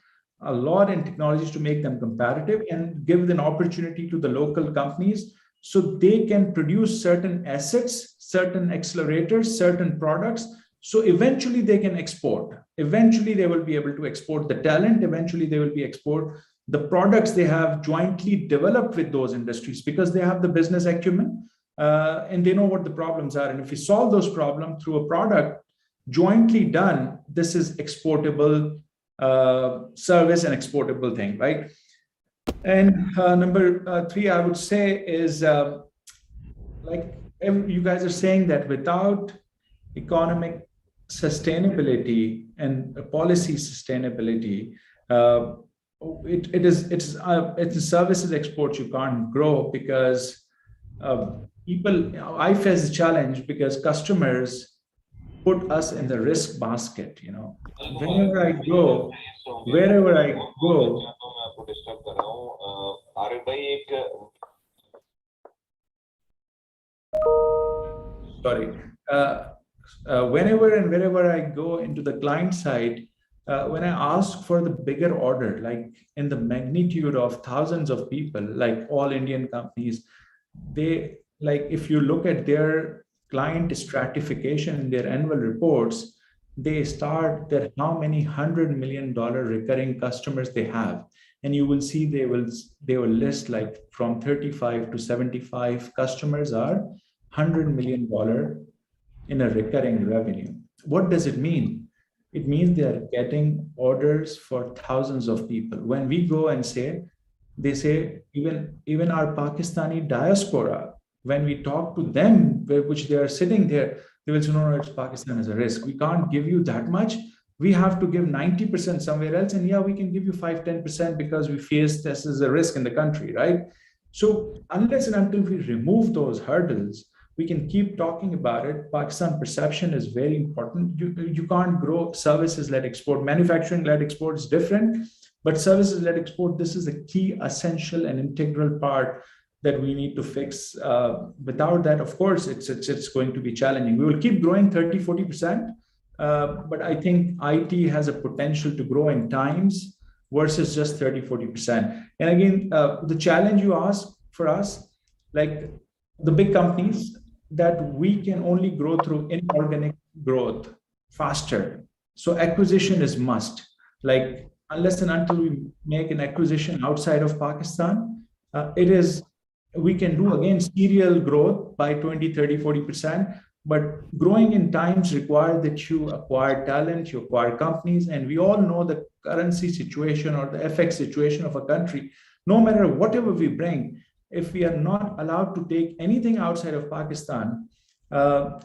a lot in technologies to make them competitive and give an opportunity to the local companies so they can produce certain assets, certain accelerators, certain products. So eventually they can export. Eventually they will be able to export the talent. Eventually they will be export the products they have jointly developed with those industries, because they have the business acumen and they know what the problems are. And if we solve those problems through a product jointly done, this is exportable service and exportable thing, right? And number three, I would say is like you guys are saying that without economic sustainability and policy sustainability, it's services exports you can't grow, because I face a challenge because customers put us in the risk basket, you know. Whenever I go, wherever I go, sorry, whenever and wherever I go into the client side, when I ask for the bigger order, like in the magnitude of thousands of people, like all Indian companies, they, like, if you look at their client stratification in their annual reports, they start that how many $100 million recurring customers they have. And you will see they will list like from 35 to 75 customers are $100 million in a recurring revenue. What does it mean? It means they are getting orders for thousands of people. When we go and say, they say even our Pakistani diaspora, when we talk to them, which they are sitting there, they will say, no, it's Pakistan as a risk. We can't give you that much. We have to give 90% somewhere else. And yeah, we can give you 5-10% because we face this as a risk in the country, right? So unless and until we remove those hurdles, we can keep talking about it. Pakistan perception is very important. You can't grow services-led export. Manufacturing-led export is different, but services-led export, this is a key, essential, and integral part that we need to fix. Without that, of course, it's going to be challenging. We will keep growing 30-40%, but I think IT has a potential to grow in times versus just 30-40%. And again, the challenge you ask for us, like the big companies, that we can only grow through inorganic growth faster. So acquisition is must. Like unless and until we make an acquisition outside of Pakistan, we can do again serial growth by 20, 30, 40%. But growing in times require that you acquire talent, you acquire companies, and we all know the currency situation or the FX situation of a country. No matter whatever we bring, if we are not allowed to take anything outside of Pakistan,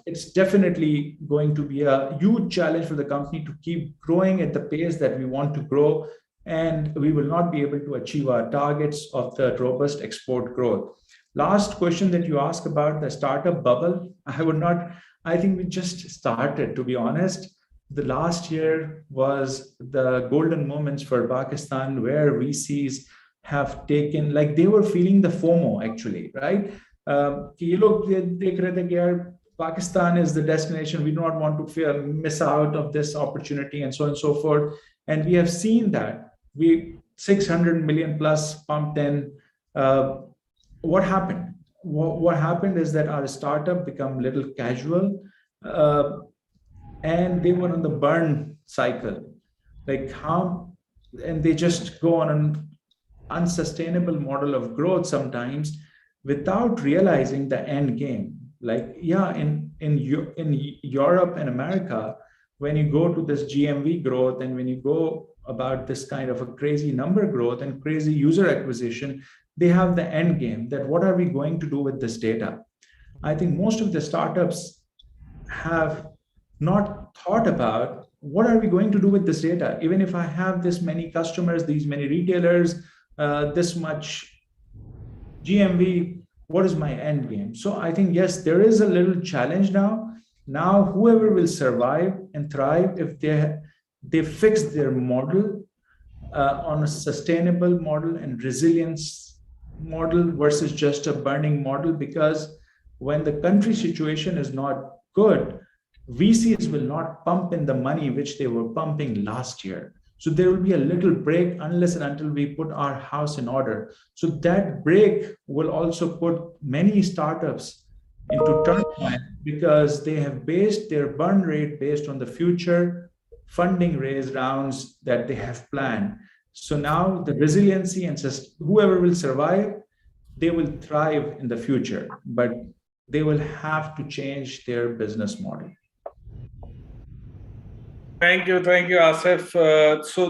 it's definitely going to be a huge challenge for the company to keep growing at the pace that we want to grow, and we will not be able to achieve our targets of the robust export growth. Last question that you asked about the startup bubble, I think we just started, to be honest. The last year was the golden moments for Pakistan, where VCs have taken, like they were feeling the FOMO actually, right? Pakistan is the destination. We do not want to miss out of this opportunity, and so on and so forth. And we have seen that we 600 million plus pumped in. What happened? What happened is that our startup became a little casual, and they were on the burn cycle. And they just go on an unsustainable model of growth sometimes without realizing the end game. Like, yeah, in Europe and America, when you go to this GMV growth and when you go about this kind of a crazy number growth and crazy user acquisition, they have the end game that what are we going to do with this data? I think most of the startups have not thought about what are we going to do with this data? Even if I have this many customers, these many retailers, this much GMV, what is my end game? So I think, yes, there is a little challenge now. Now, whoever will survive and thrive if they fix their model on a sustainable model and resilience model versus just a burning model, because when the country situation is not good, VCs will not pump in the money which they were pumping last year. So there will be a little break unless and until we put our house in order. So that break will also put many startups into turmoil because they have based their burn rate based on the future funding raise rounds that they have planned. So now the resiliency and whoever will survive, they will thrive in the future, but they will have to change their business model. Thank you, Asif. So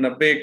90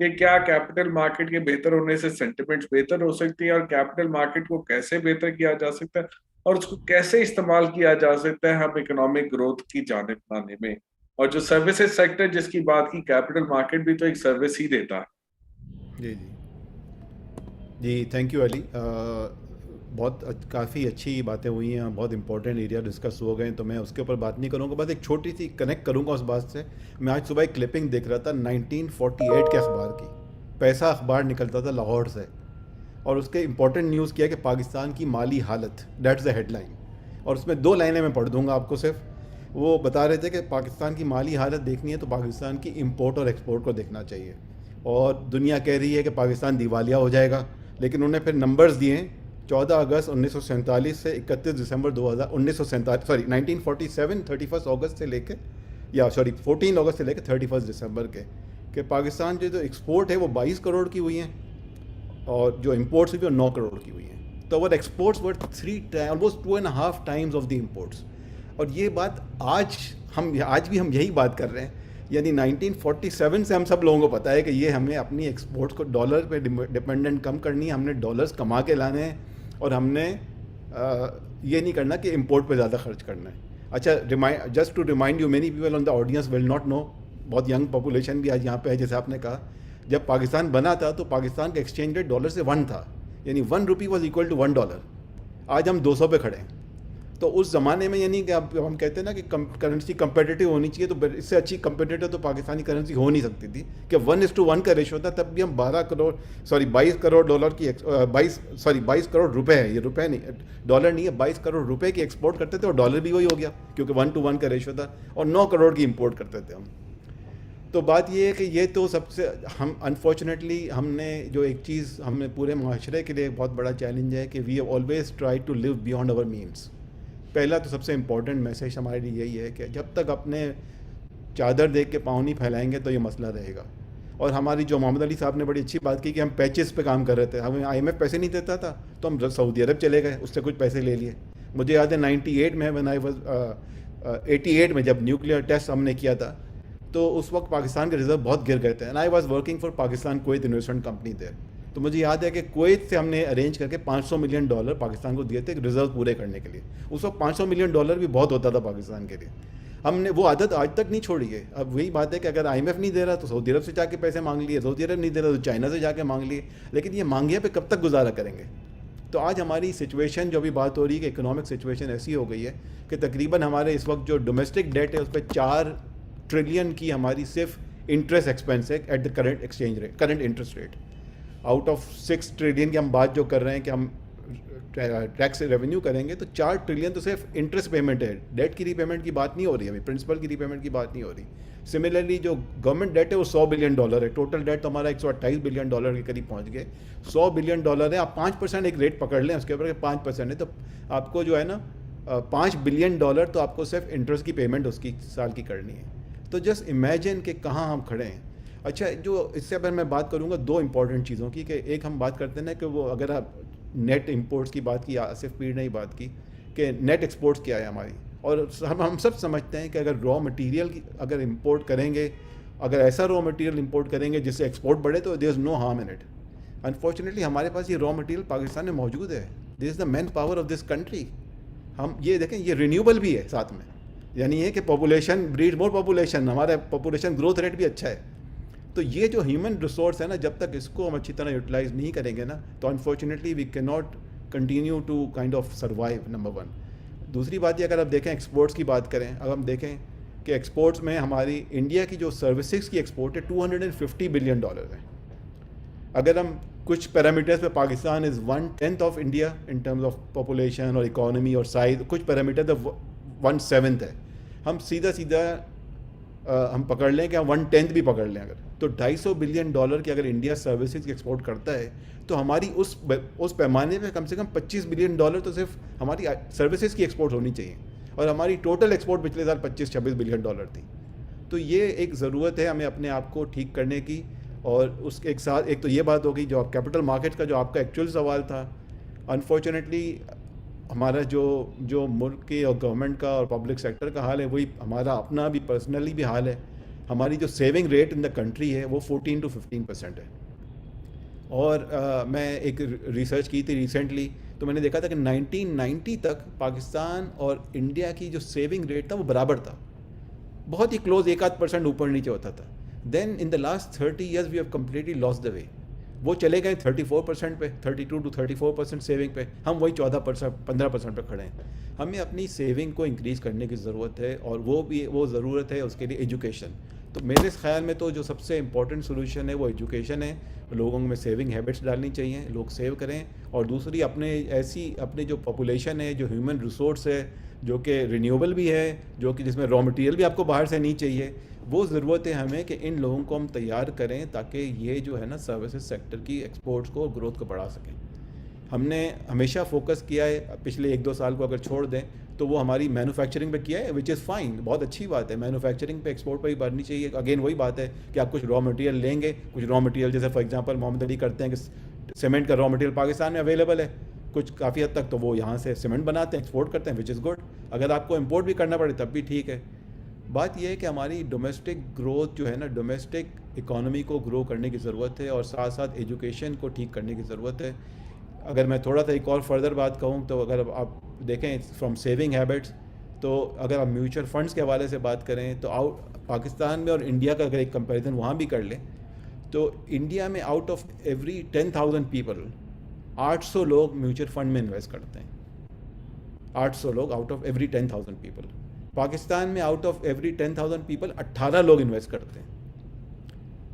کہ کیا کیپٹل مارکیٹ کے بہتر ہونے سے سینٹیمنٹس بہتر ہو سکتی ہیں اور کیپٹل مارکیٹ کو کیسے بہتر کیا جا سکتا ہے اور اس کو کیسے استعمال کیا جا سکتا ہے ہم اکنامک گروتھ کی جانب لانے میں. اور جو سروسز سیکٹر جس کی بات کی, کیپٹل مارکیٹ بھی تو ایک سروس ہی دیتا ہے. جی تھینک یو علی. بہت کافی اچھی باتیں ہوئی ہیں, بہت امپورٹنٹ ایریا ڈسکس ہو گئے ہیں, تو میں اس کے اوپر بات نہیں کروں گا. بس ایک چھوٹی سی کنیکٹ کروں گا اس بات سے. میں آج صبح ایک کلپنگ دیکھ رہا تھا 1948 کے اخبار کی. پیسہ اخبار نکلتا تھا لاہور سے, اور اس کے امپورٹنٹ نیوز کیا کہ پاکستان کی مالی حالت, دیٹس دا ہیڈ لائن. اور اس میں 2 لائنیں میں پڑھ دوں گا آپ کو صرف. وہ بتا رہے تھے کہ پاکستان کی مالی حالت دیکھنی ہے تو پاکستان کی امپورٹ اور ایکسپورٹ کو دیکھنا چاہیے. اور دنیا کہہ رہی ہے کہ پاکستان دیوالیہ ہو جائے گا, لیکن انہوں نے پھر نمبرز دیے ہیں 14 اگست 1947 سے 31 دسمبر 1947 31 اگست سے لے کے 14 اگست سے لے کے 31 دسمبر کے, کہ پاکستان جو ایکسپورٹ ہے وہ 22 کروڑ کی ہوئی ہیں اور جو امپورٹس ہوئی وہ 9 کروڑ کی ہوئی ہیں. تو اور exports were almost 2.5 Times of the imports. اور یہ بات آج بھی ہم یہی بات کر رہے ہیں. یعنی 1947 سے ہم سب لوگوں کو پتہ ہے کہ یہ ہمیں اپنی ایکسپورٹس کو ڈالر پہ ڈپینڈنٹ کم کرنی ہے, ہم نے ڈالرز کما کے لانے ہیں, اور ہم نے یہ نہیں کرنا کہ امپورٹ پہ زیادہ خرچ کرنا ہے. اچھا, just to remind you, many people on the audience will not know, بہت ینگ پاپولیشن بھی آج یہاں پہ ہے. جیسے آپ نے کہا, جب پاکستان بنا تھا تو پاکستان کا ایکسچینج ریٹ ڈالر سے 1 تھا, یعنی 1 روپی واز اکول ٹو $1. آج ہم 200 پہ کھڑے ہیں. تو اس زمانے میں یعنی کہ اب ہم کہتے ہیں نا کہ کرنسی کمپیٹیٹیو ہونی چاہیے, تو اس سے اچھی کمپیٹیٹیو تو پاکستانی کرنسی ہو نہیں سکتی تھی کہ 1:1 کا ریشو تھا. تب بھی ہم 22 کروڑ ڈالر کی 22 کروڑ روپے ہے, یہ روپے نہیں, ڈالر نہیں ہے, 22 کروڑ روپے کی ایکسپورٹ کرتے تھے, اور ڈالر بھی وہی ہو گیا کیونکہ 1:1 کا ریشو تھا, اور 9 کروڑ کی امپورٹ کرتے تھے ہم. تو بات یہ ہے کہ یہ تو سب سے ہم انفارچونیٹلی ہم نے جو ایک چیز ہم نے پورے معاشرے کے لیے بہت بڑا چیلنج ہے کہ we have always try to live beyond our means. پہلا تو سب سے امپورٹنٹ میسیج ہمارے لیے یہی ہے کہ جب تک اپنے چادر دیکھ کے پاؤں نہیں پھیلائیں گے تو یہ مسئلہ رہے گا. اور ہماری جو محمد علی صاحب نے بڑی اچھی بات کی کہ ہم پیچز پہ کام کر رہے تھے, ہمیں IMF پیسے نہیں دیتا تھا تو ہم سعودی عرب چلے گئے, اس سے کچھ پیسے لے لیے. مجھے یاد ہے 98 میں when I was 88 میں جب نیوکلیئر ٹیسٹ ہم نے کیا تھا تو اس وقت پاکستان کے ریزرو بہت گر گئے تھے, and I was working for Pakistan Kuwait investment company there. تو مجھے یاد ہے کہ کویت سے ہم نے ارینج کر کے $500 ملین پاکستان کو دیے تھے ریزرو پورے کرنے کے لیے. اس وقت $500 ملین بھی بہت ہوتا تھا پاکستان کے لیے. ہم نے وہ عادت آج تک نہیں چھوڑی ہے. اب وہی بات ہے کہ اگر IMF نہیں دے رہا تو سعودی عرب سے جا کے پیسے مانگ لیے, سعودی عرب نہیں دے رہا تو چائنا سے جا کے مانگ لیے, لیکن یہ مانگیا پہ کب تک گزارا کریں گے. تو آج ہماری سچویشن جو بھی بات ہو رہی ہے کہ اکنامک سچویشن ایسی ہو گئی ہے کہ تقریباً ہمارے اس وقت جو ڈومیسٹک ڈیٹ ہے اس پہ 4 ٹریلین کی ہماری صرف انٹرسٹ ایکسپینس ہے at the current exchange rate, current interest rate. Out of 6 trillion کی ہم بات جو کر رہے ہیں کہ ہم ٹیکس ریونیو کریں گے, تو 4 ٹریلین تو صرف انٹرسٹ پیمنٹ ہے, ڈیٹ کی ری پیمنٹ کی بات نہیں ہو رہی, ابھی پرنسپل کی ری پیمنٹ کی بات نہیں ہو رہی. سملرلی جو گورنمنٹ ڈیٹ ہے وہ $100 بلین ہے, ٹوٹل ڈیٹ تو ہمارا $128 بلین کے قریب پہنچ گئے. $100 بلین ہے, آپ 5% ایک ریٹ پکڑ لیں اس کے اوپر کہ 5% ہے, تو آپ کو جو ہے نا $5 بلین تو آپ کو صرف انٹرسٹ کی پیمنٹ اس کی سال کی کرنی ہے. تو جسٹ امیجن کہ کہاں ہم کھڑے ہیں. اچھا, جو اس سے اگر میں بات کروں گا 2 امپورٹنٹ چیزوں کی, کہ ایک ہم بات کرتے ہیں نا کہ وہ اگر آپ نیٹ امپورٹس کی بات کی, آصف پیر نے ہی بات کی کہ نیٹ ایکسپورٹس کیا ہے ہماری, اور ہم سب سمجھتے ہیں کہ اگر را مٹیریل اگر امپورٹ کریں گے, اگر ایسا را مٹیریل امپورٹ کریں گے جس سے ایکسپورٹ بڑھے تو there is no harm in it. Unfortunately ہمارے پاس یہ را مٹیریل پاکستان میں موجود ہے, this is the main power of this country. ہم یہ دیکھیں, یہ رینیوبل بھی ہے ساتھ میں, یعنی یہ کہ پاپولیشن بریڈ مور پاپولیشن, ہمارا پاپولیشن گروتھ ریٹ بھی اچھا ہے. تو یہ جو ہیومن ریسورس ہے نا, جب تک اس کو ہم اچھی طرح یوٹیلائز نہیں کریں گے نا, تو unfortunately we can not continue to kind of survive, number 1. دوسری بات یہ, اگر آپ دیکھیں ایکسپورٹس کی بات کریں, اگر ہم دیکھیں کہ ایکسپورٹس میں ہماری انڈیا کی جو سروسز کی ایکسپورٹ ہے $250 بلین ہے. اگر ہم کچھ پیرامیٹرز پہ پاکستان از 1/10 of India in terms of population اور اکانومی اور سائز, کچھ پیرامیٹر 1/7 ہے. ہم سیدھا ہم پکڑ لیں کہ ہم 1/10 بھی پکڑ لیں اگر, تو $250 بلین کی اگر انڈیا سروسز کی ایکسپورٹ کرتا ہے تو ہماری اس پیمانے پہ کم سے کم $25 بلین تو صرف ہماری سروسز کی ایکسپورٹ ہونی چاہیے, اور ہماری ٹوٹل ایکسپورٹ پچھلے سال $25-26 بلین تھی. تو یہ ایک ضرورت ہے ہمیں اپنے آپ کو ٹھیک کرنے کی. اور اس کے ایک ساتھ ایک تو یہ بات ہوگی جو آپ کیپٹل مارکیٹ کا جو آپ کا ایکچوئل سوال تھا, انفارچونیٹلی ہمارا جو ملک کی اور گورنمنٹ کا اور پبلک سیکٹر کا حال ہے وہی ہمارا اپنا بھی پرسنلی بھی حال ہے ہماری جو saving rate in the country ہے وہ 14 to 15% ہے. اور میں ایک ریسرچ کی تھی ریسنٹلی, تو میں نے دیکھا تھا کہ 1990 تک پاکستان اور انڈیا کی جو سیونگ ریٹ تھا وہ برابر تھا, بہت ہی کلوز, 1-8% اوپر نیچے ہوتا تھا. Then in the last 30 years we have completely lost the way. وہ چلے گئے 34% پہ, 32 to 34% سیونگ پہ, ہم وہی 14-15% پہ کھڑے ہیں. ہمیں اپنی سیونگ کو انکریز کرنے کی ضرورت ہے, اور وہ ضرورت ہے اس کے لیے ایجوکیشن. تو میرے خیال میں تو جو سب سے امپورٹنٹ سولوشن ہے وہ ایجوکیشن ہے. لوگوں میں سیونگ ہیبٹس ڈالنی چاہیے, لوگ سیو کریں. اور دوسری اپنے جو پاپولیشن ہے, جو ہیومن ریسورس ہے, جو کہ رینیوبل بھی ہے, جو کہ جس میں را مٹیریل بھی آپ کو باہر سے نہیں چاہیے, وہ ضرورت ہے ہمیں کہ ان لوگوں کو ہم تیار کریں تاکہ یہ جو ہے نا سروسز سیکٹر کی ایکسپورٹس کو, گروتھ کو بڑھا سکیں. ہم نے ہمیشہ فوکس کیا ہے, پچھلے 1-2 سال کو اگر چھوڑ دیں تو وہ ہماری مینوفیکچرنگ پہ کیا ہے, وچ از فائن, بہت اچھی بات ہے. مینوفیکچرنگ پہ, ایکسپورٹ پہ ہی بڑھنی چاہیے. اگین وہی بات ہے کہ آپ کچھ را مٹیریل لیں گے, کچھ را مٹیریل جیسے فار ایگزامپل محمد علی کرتے ہیں کہ سیمنٹ کا را مٹیریل پاکستان میں اویلیبل ہے, کچھ کافی حد تک تو وہ یہاں سے سیمنٹ بناتے ہیں, ایکسپورٹ کرتے ہیں, وچ از گڈ. اگر آپ کو امپورٹ بھی کرنا پڑے تب بھی ٹھیک ہے. بات یہ ہے کہ ہماری ڈومیسٹک گروتھ جو ہے نا, ڈومیسٹک اکانومی کو گرو کرنے کی ضرورت ہے, اور ساتھ ساتھ ایجوکیشن کو ٹھیک کرنے کی ضرورت ہے. اگر میں تھوڑا سا ایک اور فردر بات کہوں تو اگر آپ دیکھیں فرام سیونگ ہیبٹس, تو اگر آپ میوچل فنڈس کے حوالے سے بات کریں تو پاکستان میں اور انڈیا کا اگر ایک کمپیریزن وہاں بھی کر لیں تو انڈیا میں آؤٹ آف ایوری 10,000 پیپل 800 لوگ میوچل فنڈ میں انویسٹ کرتے ہیں. 800 لوگ out of every 10,000 people. Pakistan میں آؤٹ آف ایوری 10,000 پیپل 18 لوگ انویسٹ کرتے ہیں.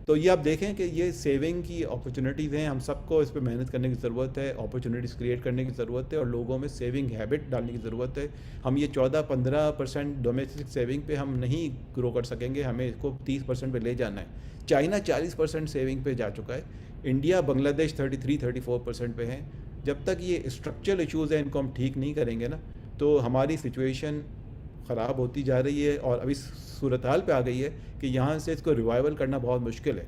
تو یہ آپ دیکھیں کہ یہ سیونگ کی اپرچونیٹیز ہیں, ہم سب کو اس پہ محنت کرنے کی ضرورت ہے, اپرچونیٹیز کریٹ کرنے کی ضرورت ہے, اور لوگوں میں سیونگ ہیبٹ ڈالنے کی ضرورت ہے. ہم یہ 14-15% ڈومیسٹک سیونگ پہ ہم نہیں گرو کر سکیں گے, ہمیں اس کو 30% پہ لے جانا ہے. چائنا 40% سیونگ پہ جا چکا ہے, انڈیا بنگلہ دیش 33-34% پہ ہیں. جب تک یہ اسٹرکچرل ایشوز ہیں ان کو ہم ٹھیک نہیں کریں گے نا, تو ہماری سچویشن خراب ہوتی جا رہی ہے, اور ابھی صورتحال پہ آ گئی ہے کہ یہاں سے اس کو ریوائول کرنا بہت مشکل ہے,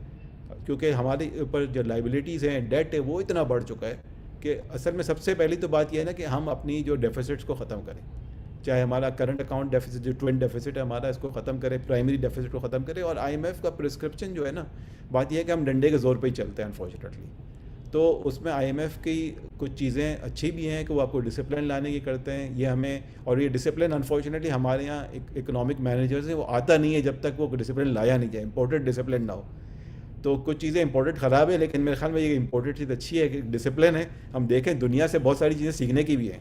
کیونکہ ہمارے اوپر جو لائبلٹیز ہیں, ڈیٹ ہے, وہ اتنا بڑھ چکا ہے کہ اصل میں سب سے پہلی تو بات یہ ہے نا کہ ہم اپنی جو ڈیفیسٹس کو ختم کریں. چاہے ہمارا کرنٹ اکاؤنٹ ڈیفیسٹ, جو ٹوئن ڈیفیسٹ ہے ہمارا, اس کو ختم کریں, پرائمری ڈیفیسٹ کو ختم کریں. اور IMF کا پرسکرپشن جو ہے نا, بات یہ ہے کہ ہم ڈنڈے کے زور پہ ہی چلتے ہیں انفارچونیٹلی. تو اس میں IMF کی کچھ چیزیں اچھی بھی ہیں کہ وہ آپ کو ڈسپلن لانے کی کرتے ہیں, یہ ہمیں, اور یہ ڈسپلن انفارچونیٹلی ہمارے یہاں اکنامک مینیجرز ہیں, وہ آتا نہیں ہے جب تک وہ ڈسپلن لایا نہیں جائے, امپورٹڈ ڈسپلن نہ ہو. تو کچھ چیزیں امپورٹڈ خراب ہے, لیکن میرے خیال میں یہ امپورٹڈ چیز اچھی ہے کہ ڈسپلن ہے. ہم دیکھیں دنیا سے بہت ساری چیزیں سیکھنے کی بھی ہیں.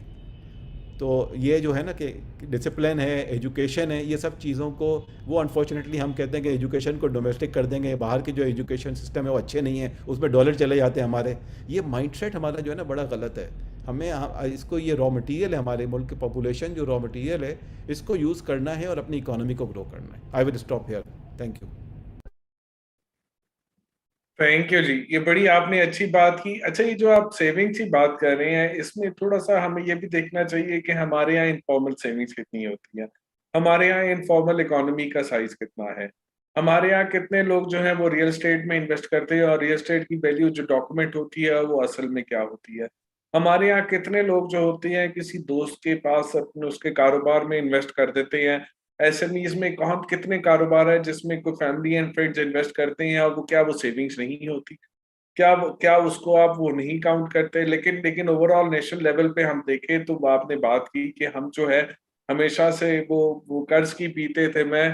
تو یہ جو ہے نا کہ ڈسپلن ہے, ایجوکیشن ہے, یہ سب چیزوں کو, وہ انفارچونیٹلی ہم کہتے ہیں کہ ایجوکیشن کو ڈومیسٹک کر دیں گے, باہر کے جو ایجوکیشن سسٹم ہے وہ اچھے نہیں ہیں, اس میں ڈالر چلے جاتے ہیں ہمارے. یہ مائنڈ سیٹ ہمارا جو ہے نا بڑا غلط ہے. ہمیں اس کو, یہ را مٹیریل ہے, ہمارے ملک کی پاپولیشن جو را مٹیریل ہے, اس کو یوز کرنا ہے اور اپنی اکانومی کو گرو کرنا ہے. I will stop here. Thank you. Thank you ji, یہ بڑی آپ نے اچھی بات کی. اچھا, یہ جو آپ سیونگ کی بات کر رہے ہیں, اس میں تھوڑا سا ہمیں یہ بھی دیکھنا چاہیے کہ ہمارے یہاں انفارمل سیونگز کتنی ہوتی ہیں, ہمارے یہاں انفارمل اکانومی کا سائز کتنا ہے, ہمارے یہاں کتنے لوگ جو ہیں وہ ریئل اسٹیٹ میں انویسٹ کرتے ہیں, اور ریئل اسٹیٹ کی ویلیو جو ڈاکومنٹ ہوتی ہے وہ اصل میں کیا ہوتی ہے. ہمارے یہاں کتنے لوگ جو ہوتے ہیں کسی دوست کے پاس اپنے اس کے کاروبار میں انویسٹ کر دیتے ہیں. SMEs میں کتنے کاروبار ہے جس میں کوئی فیملی اینڈ فرینڈز انویسٹ کرتے ہیں, اور وہ کیا وہ سیونگز نہیں ہوتی, کیا اس کو آپ وہ نہیں کاؤنٹ کرتے. لیکن اوور آل نیشنل لیول پہ ہم دیکھیں تو آپ نے بات کی کہ ہم جو ہے ہمیشہ سے وہ قرض کی پیتے تھے, میں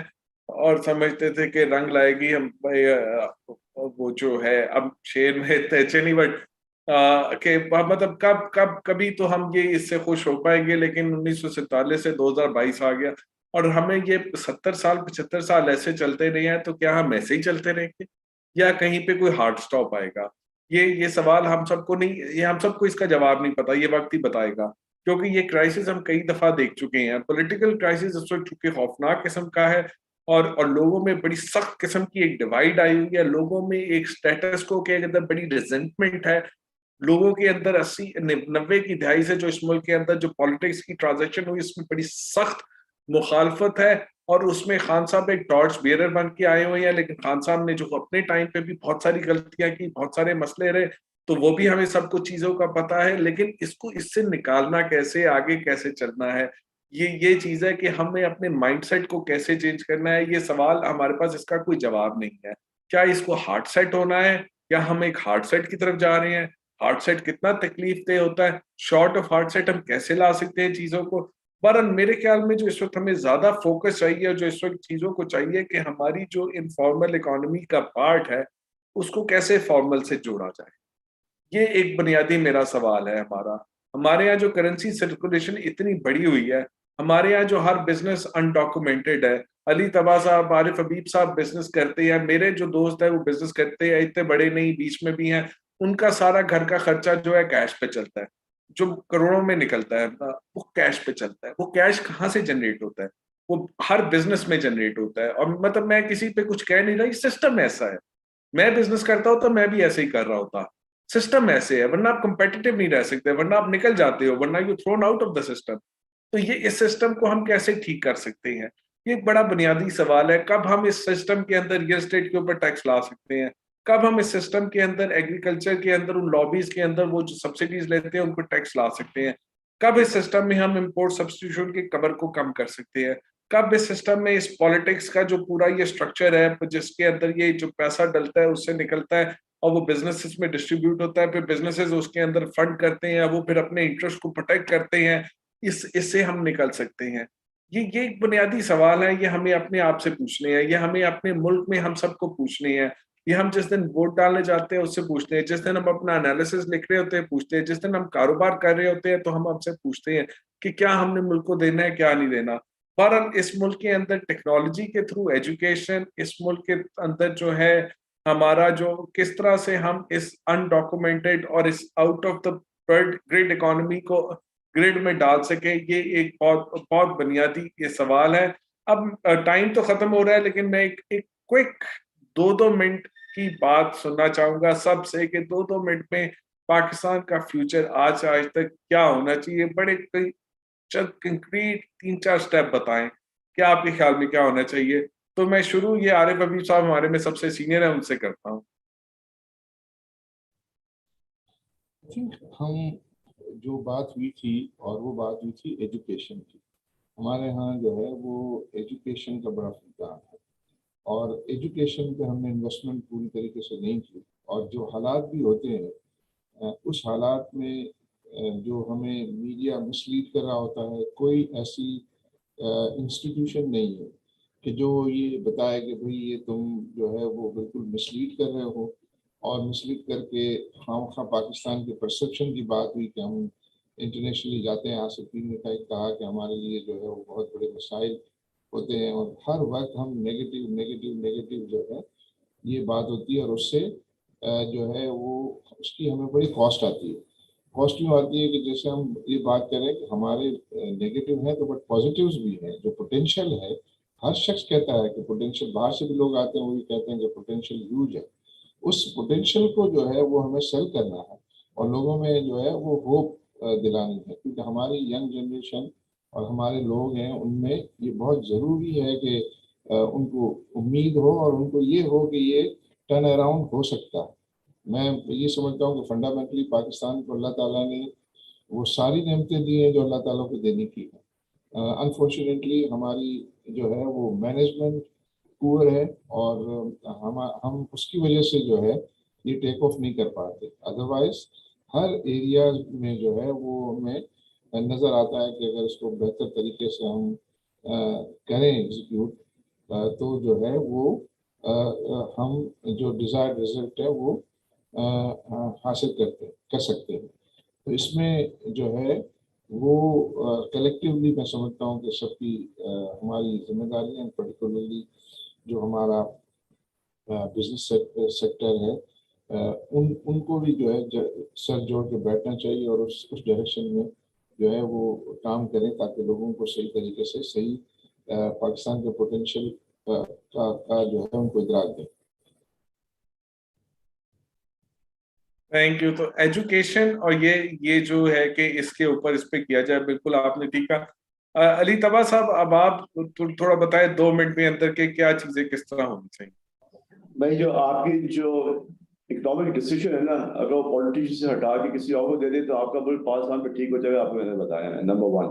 اور سمجھتے تھے کہ رنگ لائے گی ہم, وہ جو ہے اب شیر میں تیچے نہیں, بٹ کہ مطلب کبھی تو ہم یہ اس سے خوش ہو پائیں گے. لیکن 1947 سے 2022 آ گیا, اور ہمیں یہ 70-75 سال ایسے چلتے رہے ہیں, تو کیا ہم ایسے ہی چلتے رہیں گے یا کہیں پہ کوئی ہارڈ سٹاپ آئے گا؟ یہ سوال ہم سب کو نہیں, یہ ہم سب کو اس کا جواب نہیں پتا, یہ وقت ہی بتائے گا. کیونکہ یہ کرائسس ہم کئی دفعہ دیکھ چکے ہیں. پولیٹیکل کرائسس اس وقت چونکہ خوفناک قسم کا ہے, اور لوگوں میں بڑی سخت قسم کی ایک ڈیوائڈ آئی ہوئی ہے, لوگوں میں ایک سٹیٹس کو کے اندر بڑی ریزنٹمنٹ ہے, لوگوں کے اندر 80-90 کی دہائی سے جو اس ملک کے اندر جو پالیٹکس کی ٹرانزیکشن ہوئی, اس میں بڑی سخت مخالفت ہے. اور اس میں خان صاحب ایک ٹارچ بیئرر بن کے آئے ہوئے ہیں, لیکن خان صاحب نے جو اپنے ٹائم پہ بھی بہت ساری غلطیاں کی, بہت سارے مسئلے رہے, تو وہ بھی ہمیں سب کچھ چیزوں کا پتا ہے. لیکن اس کو اس سے نکالنا کیسے, آگے کیسے چلنا ہے, یہ چیز ہے کہ ہمیں اپنے مائنڈ سیٹ کو کیسے چینج کرنا ہے. یہ سوال ہمارے پاس اس کا کوئی جواب نہیں ہے. کیا اس کو ہارڈ سیٹ ہونا ہے یا ہم ایک ہارڈ سیٹ کی طرف جا رہے ہیں؟ ہارڈ سیٹ کتنا تکلیف دہ ہوتا ہے, شارٹ آف ہارڈ سیٹ ہم کیسے لا سکتے ہیں چیزوں کو. بہرحال میرے خیال میں جو اس وقت ہمیں زیادہ فوکس چاہیے, اور جو اس وقت چیزوں کو چاہیے کہ ہماری جو انفارمل اکانومی کا پارٹ ہے اس کو کیسے فارمل سے جوڑا جائے. یہ ایک بنیادی میرا سوال ہے. ہمارے یہاں جو کرنسی سرکولیشن اتنی بڑی ہوئی ہے, ہمارے یہاں جو ہر بزنس انڈاکومنٹڈ ہے. علی طبا صاحب, عارف حبیب صاحب بزنس کرتے ہیں, میرے جو دوست ہیں وہ بزنس کرتے ہیں, اتنے بڑے نہیں بیچ میں بھی ہیں, ان کا سارا گھر کا خرچہ جو ہے کیش پہ چلتا ہے, جو کروڑوں میں نکلتا ہے وہ کیش پہ چلتا ہے. وہ کیش کہاں سے جنریٹ ہوتا ہے؟ وہ ہر بزنس میں جنریٹ ہوتا ہے. اور مطلب میں کسی پہ کچھ کہہ نہیں رہا, یہ سسٹم ایسا ہے. میں بزنس کرتا ہوں تو میں بھی ایسے ہی کر رہا ہوتا. سسٹم ایسے ہے, ورنہ آپ کمپیٹیٹو نہیں رہ سکتے, ورنہ آپ نکل جاتے ہو, ورنہ you thrown out of the system. تو یہ اس سسٹم کو ہم کیسے ٹھیک کر سکتے ہیں, یہ ایک بڑا بنیادی سوال ہے. کب ہم اس سسٹم کے اندر ریئل اسٹیٹ کے اوپر ٹیکس لا سکتے ہیں؟ کب ہم اس سسٹم کے اندر ایگریکلچر کے اندر ان لابیز کے اندر وہ جو سبسڈیز لیتے ہیں ان کو ٹیکس لا سکتے ہیں؟ کب اس سسٹم میں ہم امپورٹ سبسٹیٹیوشن کے کمر کو کم کر سکتے ہیں؟ کب اس سسٹم میں اس پالیٹکس کا جو پورا یہ سٹرکچر ہے جس کے اندر یہ جو پیسہ ڈلتا ہے اس سے نکلتا ہے اور وہ بزنسز میں ڈسٹریبیوٹ ہوتا ہے, پھر بزنسز اس کے اندر فنڈ کرتے ہیں, وہ پھر اپنے انٹرسٹ کو پروٹیکٹ کرتے ہیں, اس سے ہم نکل سکتے ہیں؟ یہ ایک بنیادی سوال ہے. یہ ہمیں اپنے آپ سے پوچھنے ہیں, یہ ہمیں اپنے ملک میں ہم سب کو پوچھنے ہیں. یہ ہم جس دن ووٹ ڈالنے جاتے ہیں اس سے پوچھتے ہیں, جس دن ہم اپنا انالیسس لکھ رہے ہوتے ہیں پوچھتے ہیں, جس دن ہم کاروبار کر رہے ہوتے ہیں تو ہم سے پوچھتے ہیں کہ کیا ہم نے ملک کو دینا ہے, کیا نہیں دینا. بہرحال اس ملک کے اندر ٹیکنالوجی کے تھرو ایجوکیشن, اس ملک کے اندر جو ہے ہمارا جو کس طرح سے ہم اس انڈاکومنٹڈ اور اس out of the grid economy کو گریڈ میں ڈال سکے, یہ ایک بہت بنیادی یہ سوال ہے. اب ٹائم تو ختم ہو رہا ہے, لیکن میں ایک کوئک 2 منٹ کی بات سننا چاہوں گا سب سے کہ 2 منٹ میں پاکستان کا فیوچر آج تک کیا ہونا چاہیے. بڑے چند کنکریٹ 3-4 سٹیپ بتائیں کہ آپ کے خیال میں کیا ہونا چاہیے. تو میں شروع یہ عارف حبیب صاحب ہمارے میں سب سے سینئر ہیں ان سے کرتا ہوں. ہم جو بات ہوئی تھی اور وہ بات ہوئی تھی ایجوکیشن کی. ہمارے ہاں جو ہے وہ ایجوکیشن کا بڑا فقدان ہے, اور ایجوکیشن پہ ہم نے انویسٹمنٹ پوری طریقے سے نہیں کی, اور جو حالات بھی ہوتے ہیں اس حالات میں جو ہمیں میڈیا مسلیڈ کر رہا ہوتا ہے, کوئی ایسی انسٹیٹیوشن نہیں ہے کہ جو یہ بتائے کہ بھئی یہ تم جو ہے وہ بالکل مسلیڈ کر رہے ہو, اور مسلیڈ کر کے خواہ پاکستان کے پرسپشن کی بات ہوئی کہ ہم انٹرنیشنلی جاتے ہیں. آصف نے کہا کہ ہمارے لیے جو ہے وہ بہت بڑے مسائل ہوتے ہیں, اور ہر وقت ہم نیگیٹو جو ہے یہ بات ہوتی ہے, اور اس سے جو ہے وہ اس کی ہمیں بڑی کاسٹ آتی ہے. کاسٹ یوں آتی ہے کہ جیسے ہم یہ بات کریں کہ ہمارے نیگیٹو ہیں تو بٹ پازیٹیوز بھی ہیں. جو پوٹینشیل ہے, ہر شخص کہتا ہے کہ پوٹینشیل, باہر سے بھی لوگ آتے ہیں وہ بھی کہتے ہیں کہ پوٹینشیل ہیوج ہے. اس پوٹینشیل کو جو ہے وہ ہمیں سیل کرنا ہے اور لوگوں میں جو ہے وہ ہوپ دلانی ہے, کیونکہ ہماری ینگ جنریشن اور ہمارے لوگ ہیں ان میں یہ بہت ضروری ہے کہ ان کو امید ہو اور ان کو یہ ہو کہ یہ ٹرن اراؤنڈ ہو سکتا ہے. میں یہ سمجھتا ہوں کہ فنڈامنٹلی پاکستان کو اللہ تعالیٰ نے وہ ساری نعمتیں دی ہیں جو اللہ تعالیٰ کو دینے کی ہیں. انفارچونیٹلی ہماری جو ہے وہ مینجمنٹ پور ہے, اور ہم اس کی وجہ سے جو ہے یہ ٹیک آف نہیں کر پاتے. ادروائز ہر ایریا میں جو ہے وہ ہمیں نظر آتا ہے کہ اگر اس کو بہتر طریقے سے ہم کریں ایگزیکیوٹ تو جو ہے وہ ہم جو ڈیزائرڈ رزلٹ ہے وہ حاصل کر سکتے ہیں. تو اس میں جو ہے وہ کلیکٹیولی میں سمجھتا ہوں کہ سب کی ہماری ذمہ داری ہے, پرٹیکولرلی جو ہمارا بزنس سیکٹر ہے ان کو بھی جو ہے سر جوڑ کے بیٹھنا چاہیے اور اس ڈائریکشن میں جو ہے وہ کام کریں تاکہ لوگوں کو صحیح طریقے سے صحیح پاکستان کے پوٹینشیل کا جو ہے ان کو ادراک دیں. Thank you. تو ایجوکیشن اور یہ جو ہے کہ اس کے اوپر اس پہ کیا جائے, بالکل آپ نے ٹھیک کہا. علی طبا صاحب اب آپ تھوڑا بتائیں 2 منٹ میں اندر کے کیا چیزیں کس طرح ہونی چاہیے. بھائی جو آپ کی جو اکنامک ڈیسیجن ہے نا, اگر وہ پالیٹیشین سے ہٹا کے کسی اور کو دے دے تو آپ کا ملک 5 سال میں ٹھیک ہو جائے گا. آپ کو میں نے بتایا ہے. Number 1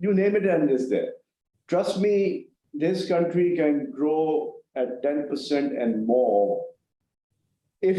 you name it and it's there. Trust me, this country can grow at 10% and more if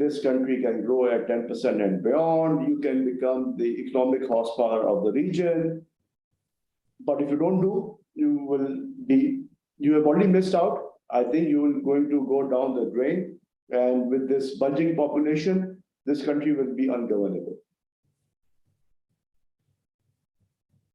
this country can grow at 10% and beyond. You can become the economic horsepower of the region. But if you don't do, you have already missed out. I think you are going to go down the drain, and with this bulging population, this country will be ungovernable.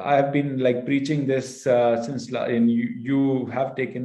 I have been like preaching this since and you have taken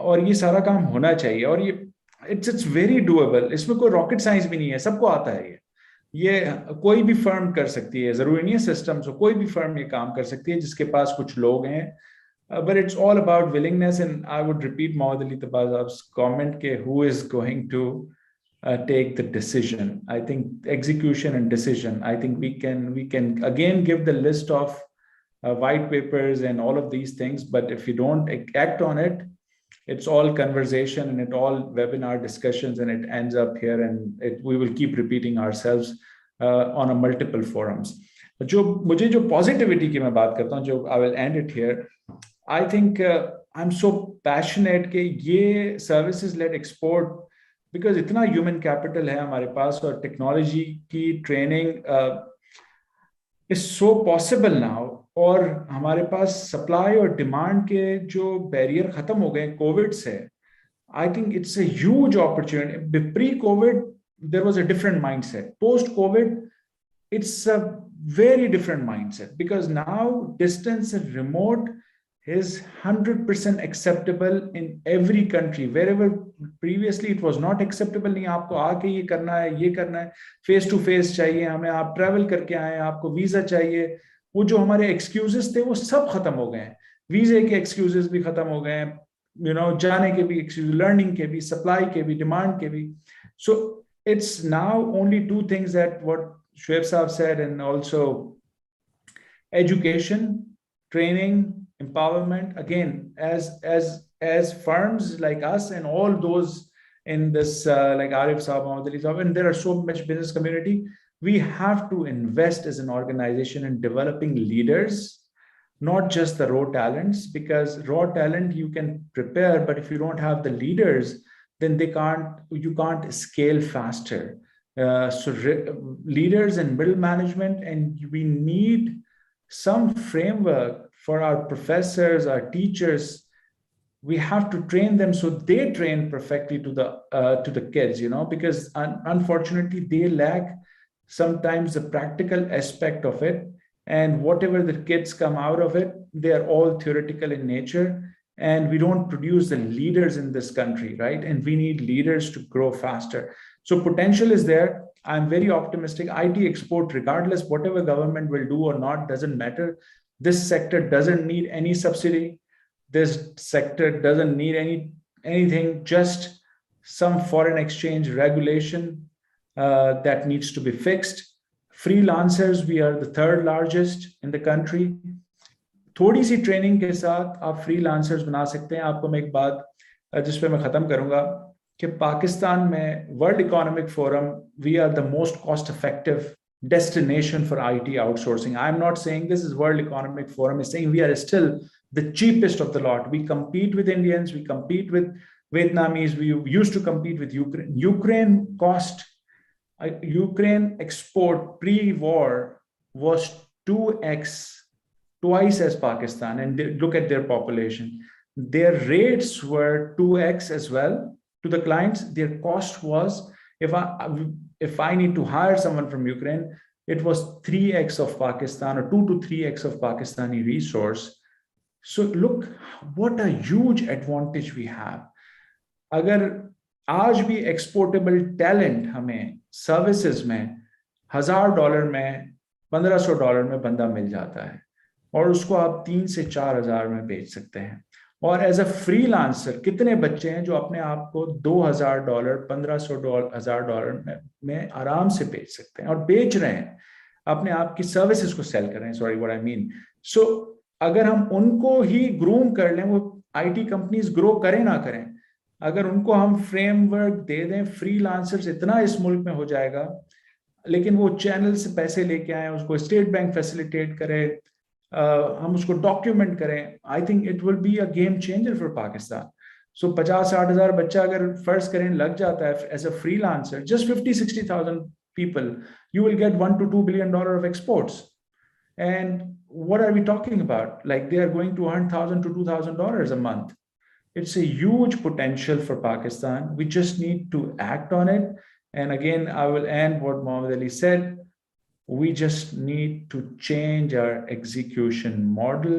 اور یہ سارا کام ہونا چاہیے, اور یہ it's very doable. اس میں کوئی rocket science بھی نہیں ہے, سب کو آتا ہے یہ کوئی بھی فرم کر سکتی ہے, ضروری نہیں ہے سسٹم سے, کوئی بھی فرم یہ کام کر سکتی ہے جس کے پاس کچھ لوگ ہیں. But it's all about willingness, and I would repeat Mohammad Ali Tabaz's comment ke who is going to take the decision. I think execution and decision. I think we can again give the list of white papers and all of these things, but if you don't act on it, it's all conversation and it all webinar discussions, and it ends up here, and we will keep repeating ourselves on a multiple forums. جو مجھے جو پازیٹیوٹی کی میں بات کرتا ہوں, جو I will end it here. I think I'm so passionate کہ یہ services led export, because اتنا human capital ہے ہمارے پاس, اور ٹیکنالوجی کی training is so possible now, اور ہمارے پاس سپلائی اور ڈیمانڈ کے جو بیریئر ختم ہو گئے کووڈ سے. I think it's a huge opportunity. Pre-COVID, there was a different mindset. Post-COVID, it's a very different mindset, because now distance and remote is 100% acceptable in every country. Wherever previously it was not acceptable, نہیں آپ کو آ کے یہ کرنا ہے, یہ کرنا ہے, فیس ٹو فیس چاہیے ہمیں, آپ ٹریول کر کے آئیں, آپ کو ویزا چاہیے, وہ جو ہمارے ایکسکیوزز تھے وہ سب ختم ہو گئے ہیں. ویزے کے ایکسکیوزز بھی ختم ہو گئے ہیں, جانے کے بھی ایکسکیوز, لرننگ کے بھی, سپلائی کے بھی, ڈیمانڈ کے بھی. So it's now only two things that what Shoaib Saab said, and also education, training, empowerment. Again, as firms like us and all those in this like Arif Saab, Mohammad Ali Saab, and there are so much business community, we have to invest as an organization in developing leaders, not just the raw talents, because raw talent you can prepare, but if you don't have the leaders, then you can't scale faster. So leaders and middle management, and we need some framework for our professors, our teachers. We have to train them so they train perfectly to the kids, because unfortunately they lack sometimes the practical aspect of it, and whatever the kids come out of it, they are all theoretical in nature, and we don't produce the leaders in this country, right? And we need leaders to grow faster. So potential is there. I'm very optimistic. IT export, regardless whatever government will do or not, doesn't matter. This sector doesn't need any subsidy. This sector doesn't need anything, just some foreign exchange regulation that needs to be fixed. Freelancers, we are the third largest in the country. تھوڑی سی ٹریننگ کے ساتھ آپ فری لانسرز بنا سکتے ہیں. آپ کو میں ایک بات جس پہ میں ختم کروں گا, کہ پاکستان میں world economic forum, we are the most cost effective destination for IT outsourcing. I'm not saying this is World Economic Forum is saying we are still the cheapest of the lot. We compete with Indians, we compete with Vietnamese, we used to compete with Ukraine. Ukraine export pre-war was 2x, twice as Pakistan, and look at their population. Their rates were 2x as well to the clients. Their cost was, if I need to hire someone from Ukraine, it was 3x of Pakistan, or 2 to 3x of Pakistani resource. So look what a huge advantage we have. Agar aaj bhi exportable talent hame services mein $1,000 mein $1,500 mein banda mil jata hai, aur usko aap 3 se 4,000 mein bech sakte hain. اور ایز اے فری لانسر کتنے بچے ہیں جو اپنے آپ کو $2,000 $1,500 میں آرام سے بیچ سکتے ہیں, اور بیچ رہے ہیں, اپنے آپ کی سروسز کو سیل کر رہے ہیں. Sorry what I mean. So اگر ہم ان کو ہی گروم کر لیں, وہ آئی ٹی کمپنیز گرو کریں نہ کریں, اگر ان کو ہم فریم ورک دے دیں, فری لانسرز اتنا اس ملک میں ہو جائے گا. لیکن وہ چینل سے پیسے لے کے آئیں, اس کو اسٹیٹ بینک فیسیلیٹیٹ کرے, ہم اس کو ڈاکیومنٹ کریں, I think it will be a game changer for Pakistan. So 50-60 ہزار بچہ اگر فرض کریں لگ جاتا ہے as a freelancer, just 50,000-60,000 people, you will get $1 to $2 billion of exports. And what are we talking about? Like they are going to $100,000 to $2,000 a month. It's a huge potential for Pakistan. We just need to act on it. And again, I will end what Mohammad Ali said. We just need to change our execution model.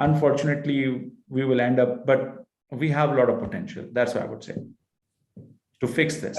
unfortunately we will end up, but we have a lot of potential. That's what I would say to fix this.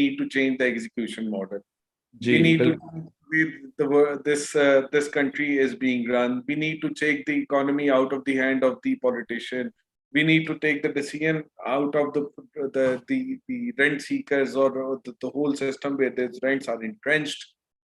need to change the execution model. We need to this country is being run. We need to take the economy out of the hand of the politician. We need to take the decision out of the rent seekers or the whole system where these rents are entrenched.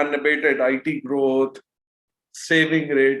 unabated IT growth, saving rate,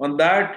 On that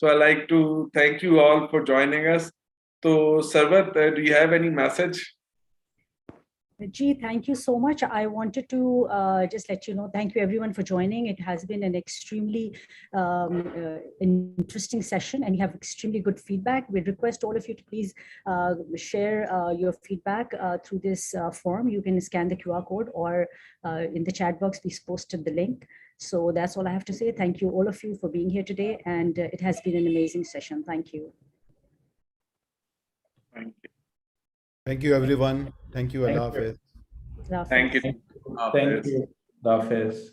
So I like to thank you all for joining us. So Sarwat, do you have any message? Ji, thank you so much. I wanted to just let you know, thank you everyone for joining. It has been an extremely interesting session, and you have extremely good feedback. We request all of you to please share your feedback through this form. You can scan the QR code, or in the chat box, please posted the link. So that's all I have to say. Thank you all of you for being here today, and it has been an amazing session. Thank you. Thank you. Thank you, everyone. Thank you. Allah Hafiz. Thank you. Thank you. Allah Hafiz.